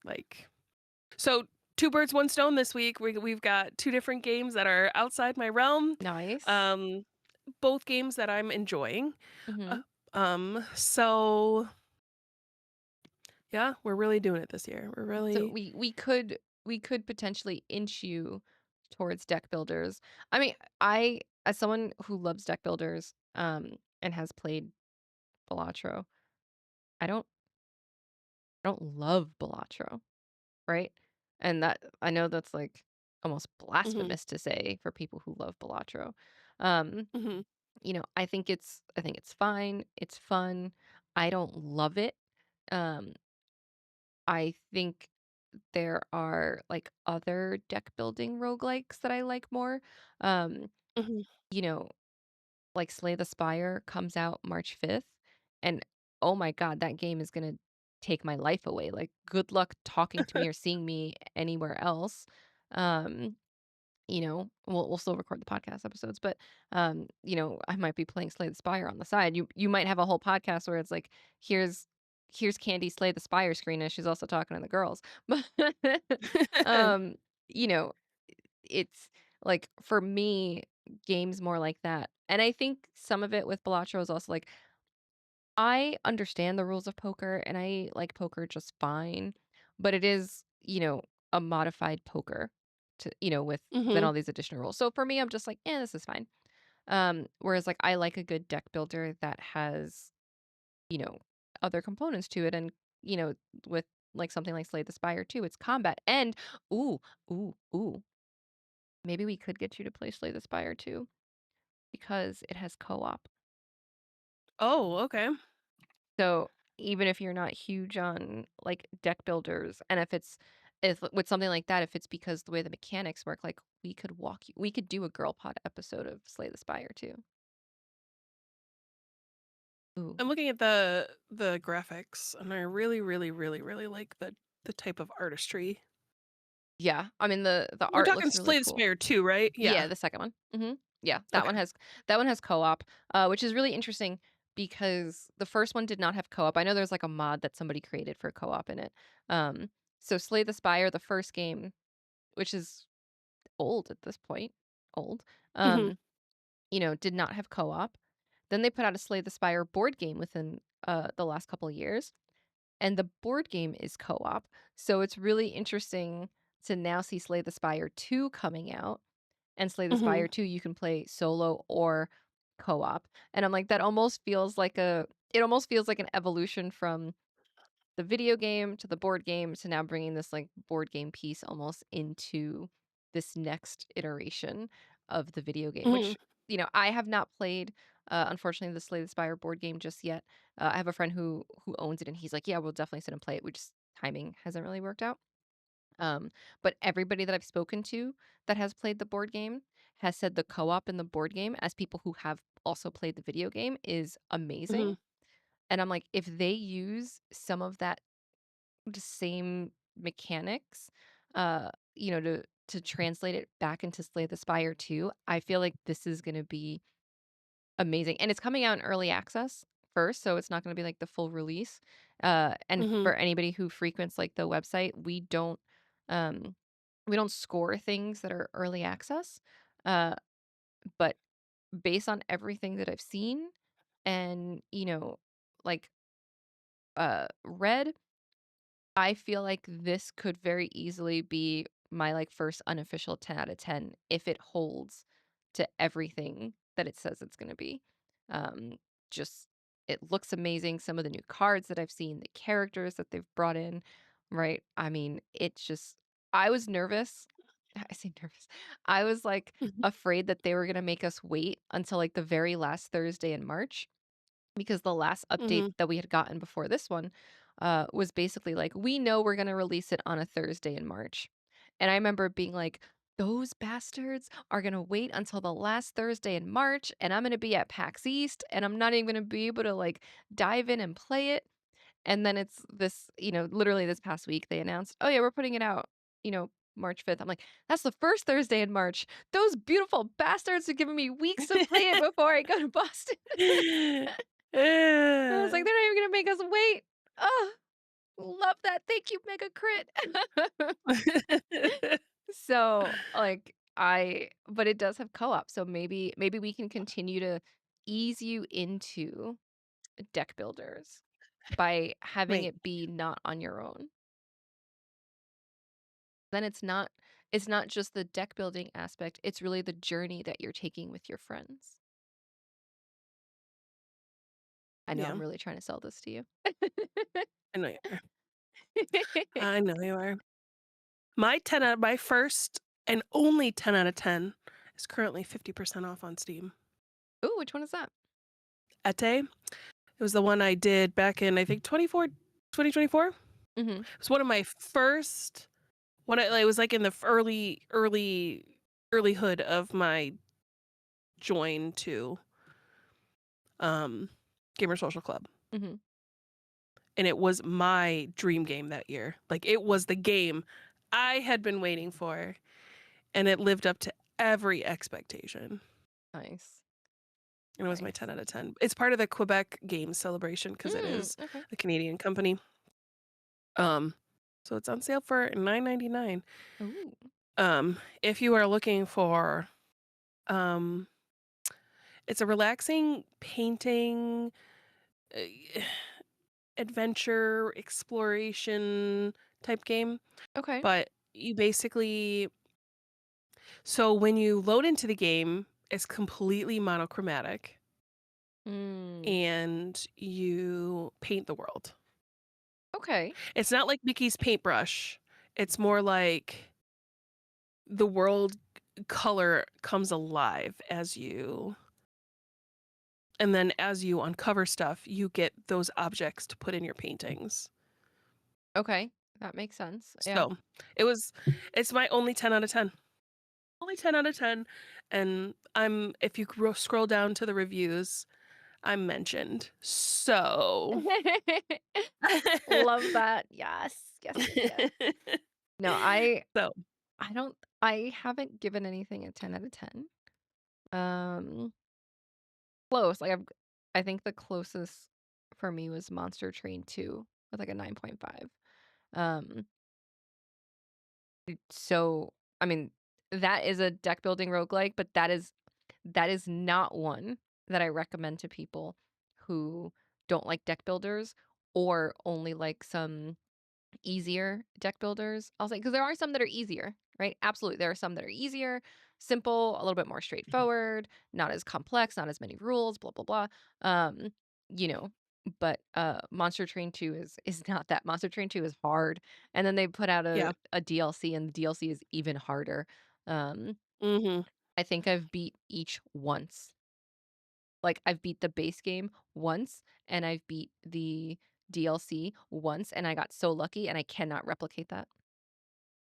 Like, so two birds, one stone this week. We've got two different games that are outside my realm. Nice. Um, both games that I'm enjoying. Uh, Mhm. so yeah, we're really doing it this year. We're So really we could potentially inch you towards deck builders. I mean, I as someone who loves deck builders, and has played Balatro, I don't love Balatro, right? And that I know that's like almost mhm, blasphemous to say for people who love Balatro. Um, mhm, I think it's fine. It's fun. I don't love it. Um, I think there are like other deck building roguelikes that I like more. Um, mhm. you know, like Slay the Spire comes out March 5th, and oh my god, that game is gonna take my life away. Like, good luck talking to me or seeing me anywhere else. Um, we'll still record the podcast episodes, but I might be playing Slay the Spire on the side. You might have a whole podcast where it's like, here's here's Candy Slay the Spire screen, and she's also talking to the girls. But um, you know, it's like for me, games more like that. And I think some of it with Balatro is also like I understand the rules of poker and I like poker just fine, but it is, a modified poker with then Mhm, all these additional rules. So for me, I'm just like, this is fine. Whereas like I like a good deck builder that has, you know, other components to it and, you know, with like something like Slay the Spire too, it's combat. And ooh, ooh, maybe we could get you to play Slay the Spire too because it has co-op. oh, okay. So even if you're not huge on like deck builders, and if with something like that, if it's because the way the mechanics work, like we could do a girl pod episode of Slay the Spire too. Ooh. I'm looking at the graphics, and I really, really, really, really like the type of artistry. Yeah. I mean the We're art talking looks really Slay the cool. Spire 2, right? Yeah, Yeah. the second one. Yeah, Okay. that one has co-op, which is really interesting because the first one did not have co-op. I know there's like a mod that somebody created for co-op in it. Um, so Slay the Spire, the first game, which is old at this point, old, Mhm, um, did not have co-op. Then they put out a Slay the Spire board game within the last couple of years, and the board game is co-op. So it's really interesting to now see Slay the Spire 2 coming out, and Slay the mhm, Spire 2 you can play solo or co-op. And I'm like, it almost feels like an evolution from the video game to the board game to now bringing this like board game piece almost into this next iteration of the video game, mhm, which I have not played. Unfortunately, the Slay the Spire board game just yet. I have a friend who owns it, and he's like, "Yeah, we'll definitely sit and play it." We just timing hasn't really worked out. Um, but everybody that I've spoken to that has played the board game has said the co-op in the board game, as people who have also played the video game, is amazing. mhm, And I'm like, if they use some of that the same mechanics, to translate it back into Slay the Spire 2, I feel like this is gonna be amazing. And it's coming out in early access first, so it's not gonna be like the full release. And mhm, for anybody who frequents like the website, um we don't score things that are early access. Uh, but based on everything that I've seen and, like read, I feel like this could very easily be my, like, first unofficial 10 out of 10 if it holds to everything that it says it's gonna be. Um, just it looks amazing, some of the new cards that I've seen, the characters that they've brought in, right? I mean, it's just I was nervous. I say nervous. I was, like, mhm, afraid that they were gonna make us wait until, like, the very last Thursday in March because the last update mhm, that we had gotten before this one was basically like, we know we're going to release it on a Thursday in March. And I remember being like, those bastards are going to wait until the last Thursday in March, and I'm going to be at PAX East, and I'm not even going to be able to like dive in and play it. And then it's this, literally this past week, they announced, oh, yeah, we're putting it out, March 5th. I'm like, that's the first Thursday in March. Those beautiful bastards are giving me weeks to play it before I go to Boston. I was like, Eh, "They're not even gonna make us wait." Ugh, Love that. Thank you, Mega Crit. So, like, but it does have co-op, so maybe we can continue to ease you into deck builders by having Mate, it be not on your own. Then it's not just the deck building aspect, it's really the journey that you're taking with your friends. I know I'm yeah, really trying to sell this to you. I know you are. I know you are. My first and only 10 out of 10 is currently 50% off on Steam. Ooh, which one is that? Ete, it was the one I did back in, I think, 2024. It Mhm, was one of my first it was like in the early hood of my join to Gamer Social Club. mhm. And it was my dream game that year. Like it was the game I had been waiting for, and it lived up to every expectation. Nice, And it was my nice. 10 out of 10. It's part of the Quebec Games celebration because it is Okay. a Canadian company. Um, so it's on sale for $9.99. Ooh, If you are looking for, um, it's a relaxing painting, uh, adventure, exploration type game, okay. but you basically so when you load into the game, it's completely monochromatic Mm, and you paint the world. okay, It's not like Mickey's paintbrush. It's more like the world color comes alive and then as you uncover stuff, you get those objects to put in your paintings. okay, that makes sense, yeah. So, it was it's my only 10 out of 10. Only 10 out of 10, and if you scroll down to the reviews, I'm mentioned. So Love that. Yes, yes, yes, yes. No, So I haven't given anything a 10 out of 10. Um, close, like, I think the closest for me was Monster Train 2 with, like, a 9.5. Um, so, I mean, that is a deck building roguelike, but that is not one that I recommend to people who don't like deck builders or only like some easier deck builders. I'll say because there are some that are easier, right? Absolutely. There are some that are easier, simple, a little bit more straightforward, not as complex, not as many rules, blah blah blah. Um, you know, but Monster Train 2 is not that. Monster Train 2 is hard. And then they put out yeah. a DLC and the DLC is even harder. Um, Mhm. I think I've beat each once. Like I've beat the base game once and I've beat the DLC once and I got so lucky and I cannot replicate that.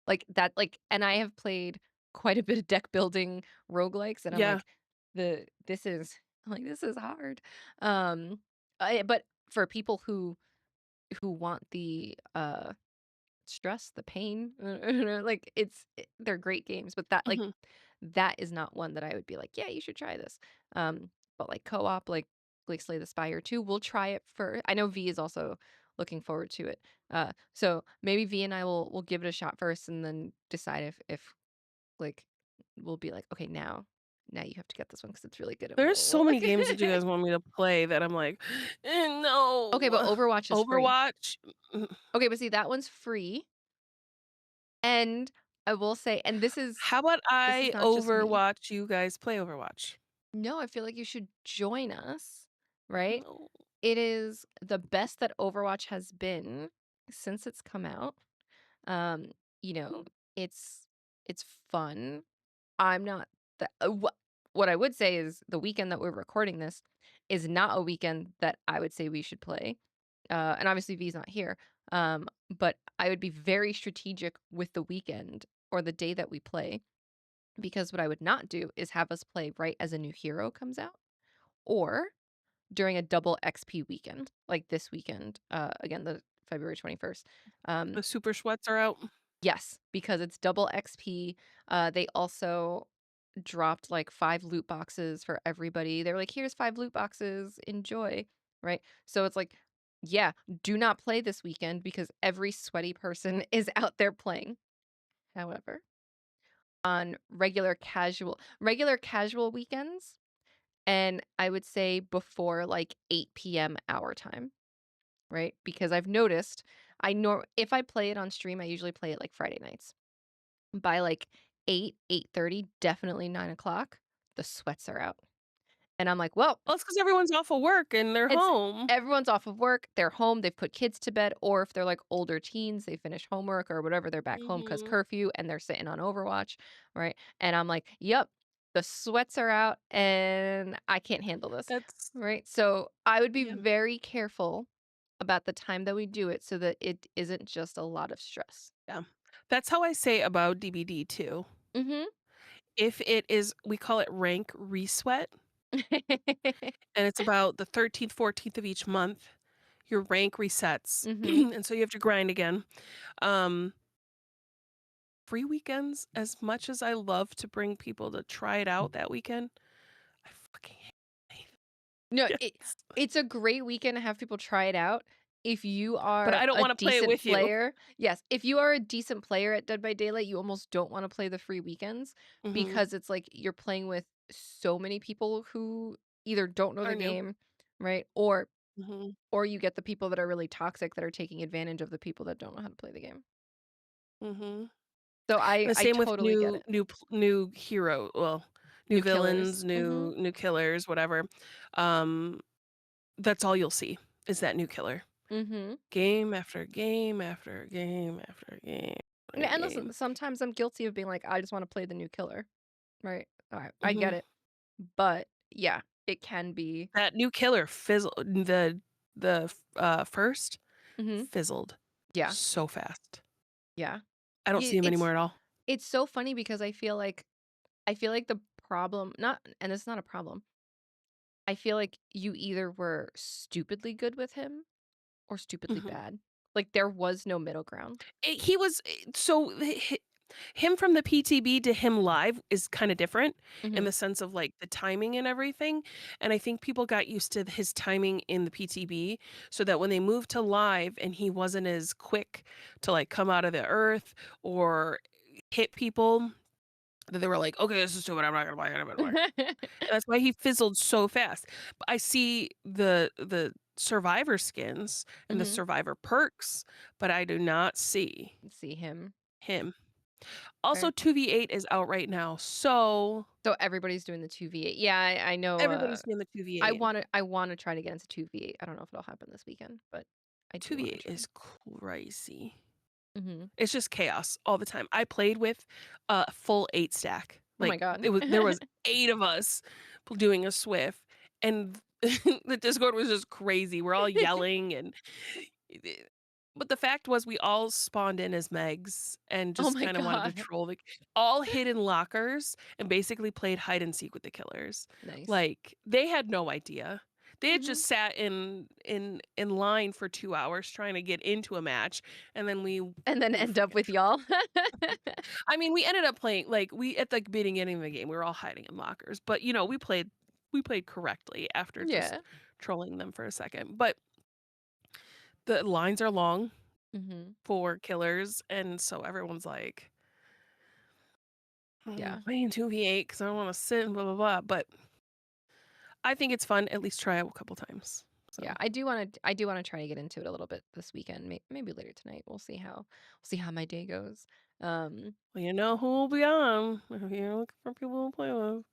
Like, that and I have played quite a bit of deck building roguelikes, and I'm Yeah. like, this is I'm like, "This is hard." But for people who want the, stress, the pain, like, they're great games, but Mhm. that is not one that I would be like, "Yeah, you should try this." But, like, co-op, like Slay the Spire 2, we'll try it for I know V is also looking forward to it. So maybe V and I will give it a shot first and then decide if, like, we'll be like, "Okay, now you have to get this one because it's really good," and There's we'll so many like games that you guys want me to play that I'm like, Okay, but no." Overwatch is free. Overwatch? Okay, but see, that one's free, and I will say and How about this is I not just me. Overwatch you guys play Overwatch? No, I feel like you should join us, right? No. It is the best that Overwatch has been since it's come out. Um, you know, it's fun. I'm not the what I would say is the weekend that we're recording this is not a weekend that I would say we should play. And obviously V's not here. But I would be very strategic with the weekend or the day that we play because what I would not do is have us play right as a new hero comes out or during a double XP weekend, like this weekend, again, the February 21st. Um, The super sweats are out? yes, because it's double XP. They also dropped like 5 loot boxes for everybody. They were like, here's 5 loot boxes, enjoy. Right. So it's like Yeah, do not play this weekend because every sweaty person is out there playing. However, on regular casual weekends, and I would say before like 8 p.m. our time, right? Because I've noticed if I play it on stream, I usually play it like Friday nights. By like 8, 8:30, definitely 9 o'clock, the sweats are out. And I'm like, well, Well, it's because everyone's off of work and they're it's home. everyone's off of work, they're home, they've put kids to bed, or if they're like older teens, they finish homework or whatever, they're back home because Mhm. curfew and they're sitting on Overwatch, right? And I'm like, yep, the sweats are out and I can't handle this, That's right? So I would be yeah, very careful about the time that we do it so that it isn't just a lot of stress. yeah. That's how I say about DBD too. Mhm. If it is we call it rank resweat, and it's about the 13th, 14th of each month, your rank resets, Mhm. and so you have to grind again. Um, Free weekends, as much as I love to bring people to try it out that weekend, I fucking hate No, yes. it's a great weekend to have people try it out. If you But are I don't a wanna play it decent with you. player, yes, if you are a decent player at Dead by Daylight, you almost don't wanna play the free weekends Mhm. because it's like you're playing with so many people who either don't know the Are new. game, right? Or Mhm. you get the people that are really toxic that are taking advantage of the people that don't know how to play the game. Mhm. So And the I same with totally get it. new hero well, new New killers. villains, Mhm. new killers, whatever. Um, that's all you'll see is that new killer. Mhm. Game after game after game after game after And listen, game. sometimes I'm guilty of being like, I just wanna play the new killer, right? I get Mhm. it. But, yeah, it can be. That new killer first Mhm. fizzled Yeah, so fast. yeah. I don't see him It's anymore at all. so funny because I feel like the problem not and it's not a problem. I feel like you either were stupidly good with him or stupidly Mhm. bad. Like, there was no middle ground. He was so him from the PTB to him live is kinda different in Mhm. the sense of, like, the timing and everything, and I think people got used to his timing in the PTB so that when they moved to live and he wasn't as quick to, like, come out of the earth or hit people, that they were like, "Okay, this is stupid, I'm not gonna play it, I'm not gonna play." And that's why he fizzled so fast. But I see the survivor skins and the Mhm. survivor perks, but I do not see See him. him. Also, Right. 2v8 is out right now, so So everybody's doing the 2v8. Yeah, I know, everybody's doing the 2v8. I wanna try to get into 2v8. I don't know if it'll happen this weekend, but I do wanna 2v8 try. is crazy. Mhm. It's just chaos all the time. I played with a full 8 stack. Oh my Like, god. there was 8 of us doing a Swift, and the Discord was just crazy. We're all yelling and but the fact was we all spawned in as Megs and Oh just my kinda wanted to god. troll all hid in lockers and basically played hide and seek with the killers. Nice. Like, they had no idea. They had Mhm. just sat in line for 2 hours trying to get into a match, and then we And then we end up fucking with y'all. I mean, we ended up playing like, we at the beginning of the game, we were all hiding in lockers, but, we played correctly after just Yeah. trolling them for a second, but the lines are long Mhm. for killers, and so everyone's like, Yeah. playing 2v8 because I don't wanna sit and blah, blah, blah," but I think it's fun, at least try it a couple times, Yeah, so I do wanna try to get into it a little bit this weekend, maybe later tonight. We'll see how my day goes. Um well, you know who will be on if you're looking for people to play with.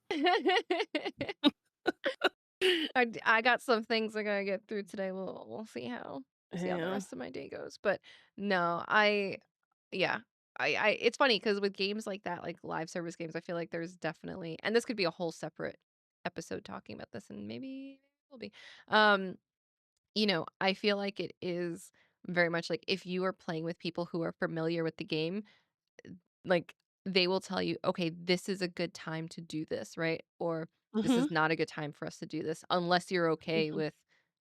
I got some things I gotta get through today. We'll see how the Yeah. rest of my day goes. But no, yeah. I it's funny because with games like that, like live service games, I feel like there's definitely and this could be a whole separate episode talking about this, and maybe it will be. Um, I feel like it is very much like if you are playing with people who are familiar with the game, like, they will tell you, "Okay, this is a good time to do this," right? Or, "This Mhm, is not a good time for us to do this," unless you're okay mhm. with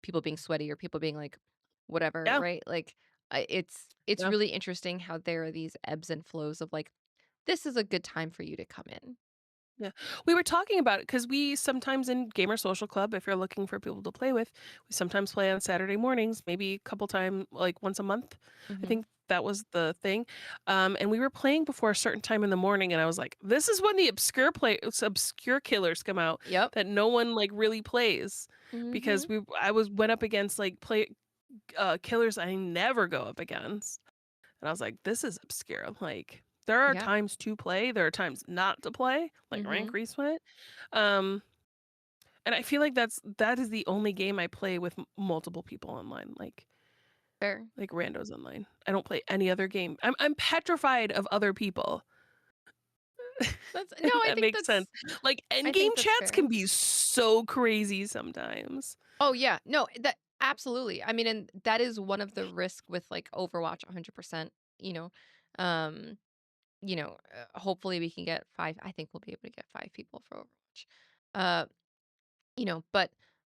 people being sweaty or people being, like, whatever, Yeah, right? Like, it's yeah. really interesting how there are these ebbs and flows of, like, this is a good time for you to come in. Yeah. We were talking about it because we sometimes in Gamer Social Club, if you're looking for people to play with, we sometimes play on Saturday mornings, maybe a couple time like once a month. I Mhm. think that was the thing. And we were playing before a certain time in the morning and I was like, this is when the obscure killers come out Yep. that no one like really plays. Because Mhm. I was went up against like play killers I never go up against. And I was like, "This is obscure." Like, there are Yeah. times to play, there are times not to play, like rank Mhm. resweat. Um, and I feel like that is the only game I play with multiple people online, Fair. like randos online. I don't play any other game. I'm petrified of other people. That's no, If that makes sense. Like I endgame think that's chats fair. can be so crazy sometimes. Oh, yeah. No, that absolutely. I mean, and that is one of the risk with, like, Overwatch 100%, you know? Um, hopefully we can get 5 I think we'll be able to get 5 people for Overwatch. Uh, but,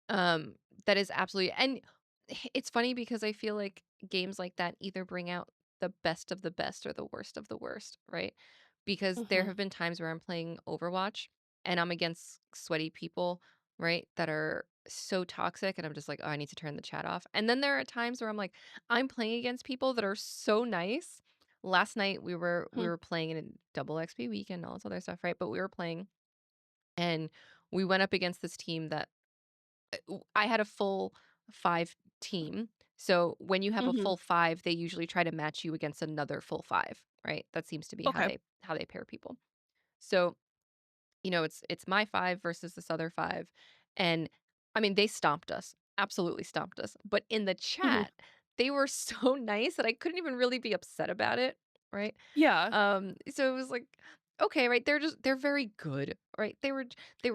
um, that is absolutely and it's funny because I feel like games like that either bring out the best of the best or the worst of the worst, right? Because there Mhm. have been times where I'm playing Overwatch and I'm against sweaty people, right, that are so toxic and I'm just like, "Oh, I need to turn the chat off." And then there are times where I'm like, I'm playing against people that are so nice. Last night we Mhm. were playing in a double XP weekend, all this other stuff, right? But we were playing and we went up against this team that I had a full 5 team. So when you have a Mhm. full 5, they usually try to match you against another full 5, right? That seems to be Okay. how they pair people. So, it's my 5 versus this other 5, and, I mean, they stomped us, absolutely stomped us, but in the Mhm. chat, they were so nice that I couldn't even really be upset about it, right? Yeah. So it was like, okay, right? They're very good, right? They were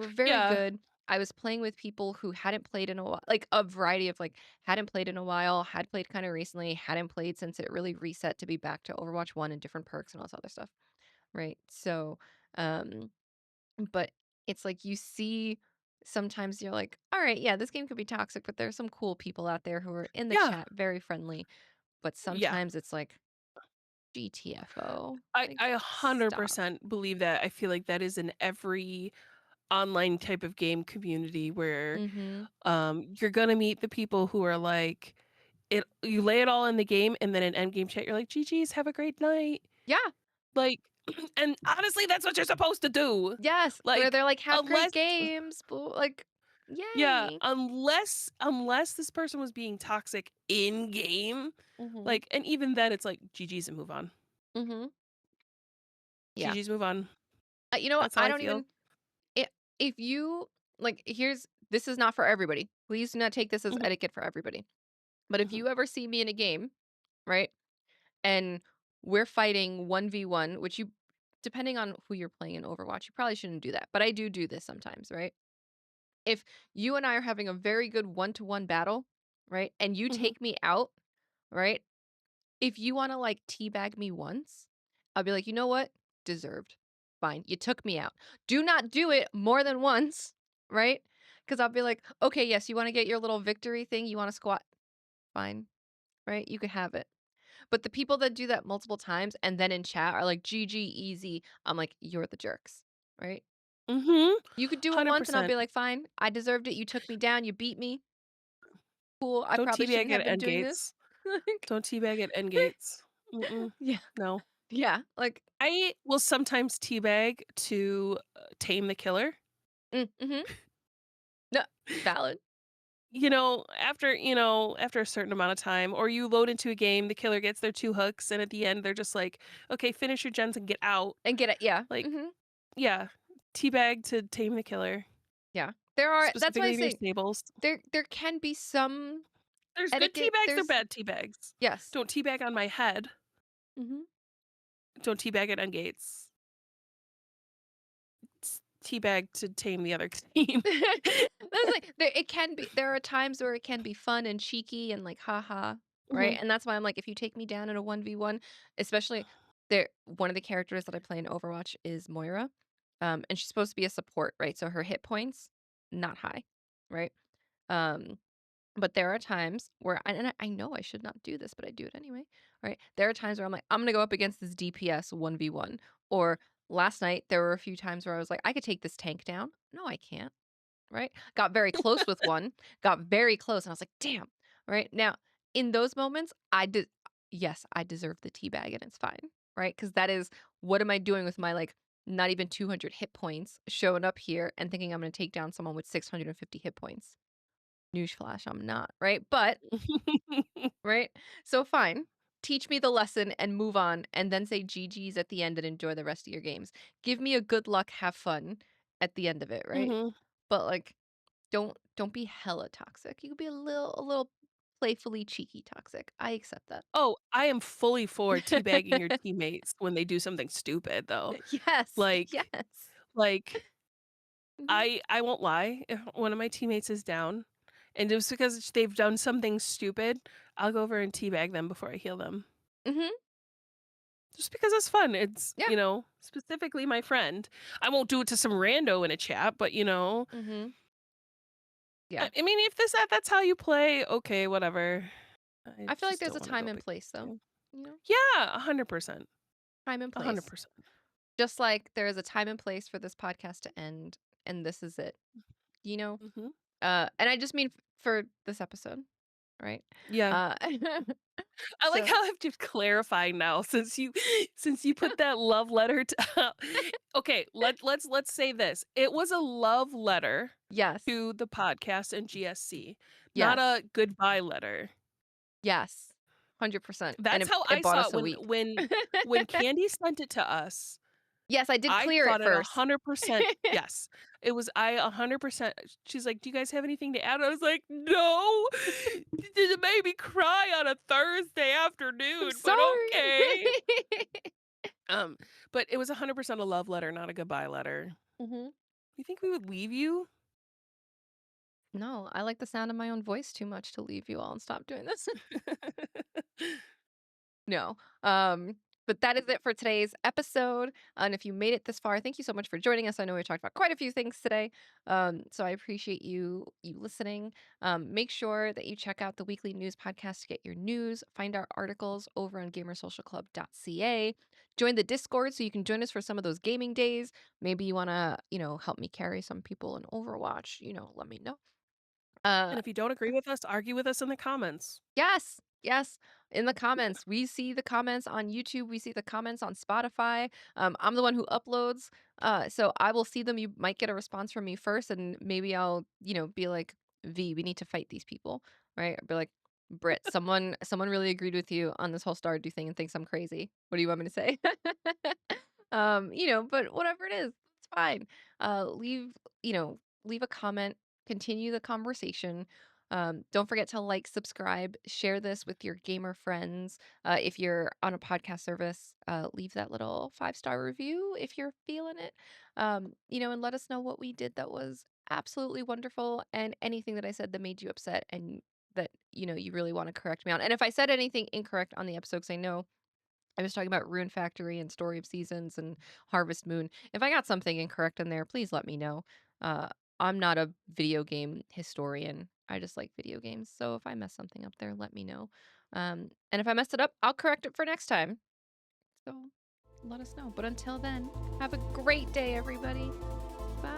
very Yeah. good. I was playing with people who hadn't played in a while, like a variety of like hadn't played in a while, had played kind of recently, hadn't played since it really reset to be back to Overwatch 1 and different perks and all this other stuff, right? So, um but it's like you see sometimes you're like, all right, yeah, this game could be toxic, but there's some cool people out there who are in the Yeah. chat, very friendly. But Yeah. sometimes it's like GTFO. I Like, stop. 100% believe that. I feel like that is in every online type of game community where Mm-hmm. you're gonna meet the people who are like you lay it all in the game and then in end game chat you're like GG's have a great night. Yeah. Like and honestly that's what you're supposed to do. Yes. Where Like they're like, have great unless games. Like, yeah, yay. unless this person was being toxic in game, Mm-hmm. like and even then it's like GG's and move on. Mm-hmm. Yeah. GG's move on. You know what? That's how I I don't feel. even I if you like here's this is not for everybody. Please do not take this as Mhm, etiquette for everybody. But if mhm, you ever see me in a game, right? And we're fighting 1v1, which you depending on who you're playing in Overwatch, you probably shouldn't do that. But I do this sometimes, right? If you and I are having a very good one-to-one battle, right? And you mhm, take me out, right? If you want to like teabag me once, I'll be like, "You know what? Deserved. Fine. You took me out. Do not do it more than once, right? Cuz I'll be like, "Okay, yes, you want to get your little victory thing, you want to squat. Fine. Right? You could have it." But the people that do that multiple times and then in chat are like, "GG, easy." I'm like, "You're the jerks." Right? mhm, You could do it once and I'll 100%. be like, "Fine. I deserved it. You took me down. You beat me. Cool. I Don't probably teabag shouldn't have at been end doing this." gates. Like, Don't teabag at end gates. Mm-mm, yeah. no. Yeah. Like, I will sometimes teabag to, tame the killer. mhm. No, valid. After a certain amount of time, or you load into a game, the killer gets their 2 hooks, and at the end, they're just like, "Okay, finish your gens and get out." And get it. Yeah. Like, Mhm. yeah, teabag to tame the killer, Yeah. There are that's why I specifically near say stables. there can be some There's good etiquette. teabags, there's There's bad teabags. yes. Don't teabag on my head. Mhm. Don't teabag at end gates. Teabag to tame the other team. That's like there are times where it can be fun and cheeky and like haha, right? Mhm, And that's why I'm like, if you take me down in a 1v1, especially there one of the characters that I play in Overwatch is Moira. And she's supposed to be a support, right? So her hit points, not high, right? Um, but there are times where I know I should not do this, but I do it anyway, right? There are times where I'm like, I'm gonna go up against this DPS 1v1 or last night there were a few times where I was like, I could take this tank down. No, I can't. Right? Got very close with one, got very close, and I was like, damn. Right? Now, in those moments, I did, yes, I deserve the tea bag and it's fine. Right? Because that is, what am I doing with my like not even 200 hit points showing up here and thinking I'm going to take down someone with 650 hit points? Newsflash, I'm not. Right? But right? So fine. Teach me the lesson and move on and then say GG's at the end and enjoy the rest of your games. Give me a good luck, have fun at the end of it, right? Mhm. But like don't be hella toxic. You could be a little playfully cheeky toxic. I accept that. Oh, I am fully for teabagging your teammates when they do something stupid, though. Yes, Like yes. like, Mhm, I won't lie, if one of my teammates is down, and just because they've done something stupid, I'll go over and teabag them before I heal them. mhm, Just because it's fun. It's, yeah, specifically my friend. I won't do it to some rando in a chat, but, mhm, yeah. I mean, if that's how you play, okay, whatever. I I feel like just there's don't a wanna time go and pick place though, you. you know? Yeah, 100%. Time and place. 100%. Just like there is a time and place for this podcast to end, and this is it, you know? Mhm. And I just mean for this episode, right? Yeah. Uh, I like so how I'm just clarifying now since you put that love letter to okay, let's say this. It was a love letter yes, to the podcast and GSC, not yes, a goodbye letter. yes, 100%, and That's how it I bought saw us it a when week. when Candy sent it to us. Yes, I did I clear it thought it first. 100% yes. It was I 100% she's like, "Do you guys have anything to add?" I was like, "No. It made me cry on a Thursday I'm afternoon, but sorry. okay." Um, but it was 100% a love letter, not a goodbye letter. Mhm. You think we would leave you? No, I like the sound of my own voice too much to leave you all and stop doing this. No. But that is it for today's episode. And if you made it this far, thank you so much for joining us. I know we talked about quite a few things today. So I appreciate you listening. Make sure that you check out the weekly news podcast to get your news. Find our articles over on gamersocialclub.ca. Join the Discord so you can join us for some of those gaming days. Maybe you want to, help me carry some people in Overwatch, let me know. Uh And if you don't agree with us, argue with us in the comments. Yes, yes. In the comments, we see the comments on YouTube. We see the comments on Spotify. I'm the one who uploads, so I will see them. You might get a response from me first, and maybe I'll, be like, "V, we need to fight these people," right? Or be like, "Brit, someone really agreed with you on this whole Stardew thing and thinks I'm crazy. What do you want me to say?" But whatever it is, it's fine. Leave, leave a comment. Continue the conversation. Don't forget to like, subscribe, share this with your gamer friends. If you're on a podcast service, leave that little 5-star review if you're feeling it. And let us know what we did that was absolutely wonderful and anything that I said that made you upset and that, you really want to correct me on. And if I said anything incorrect on the episode, because I know I was talking about Rune Factory and Story of Seasons and Harvest Moon. If I got something incorrect in there, please let me know. Uh, I'm not a video game historian. I just like video games. So if I mess something up there, let me know. And if I messed it up, I'll correct it for next time. So let us know. But until then, have a great day, everybody. Bye.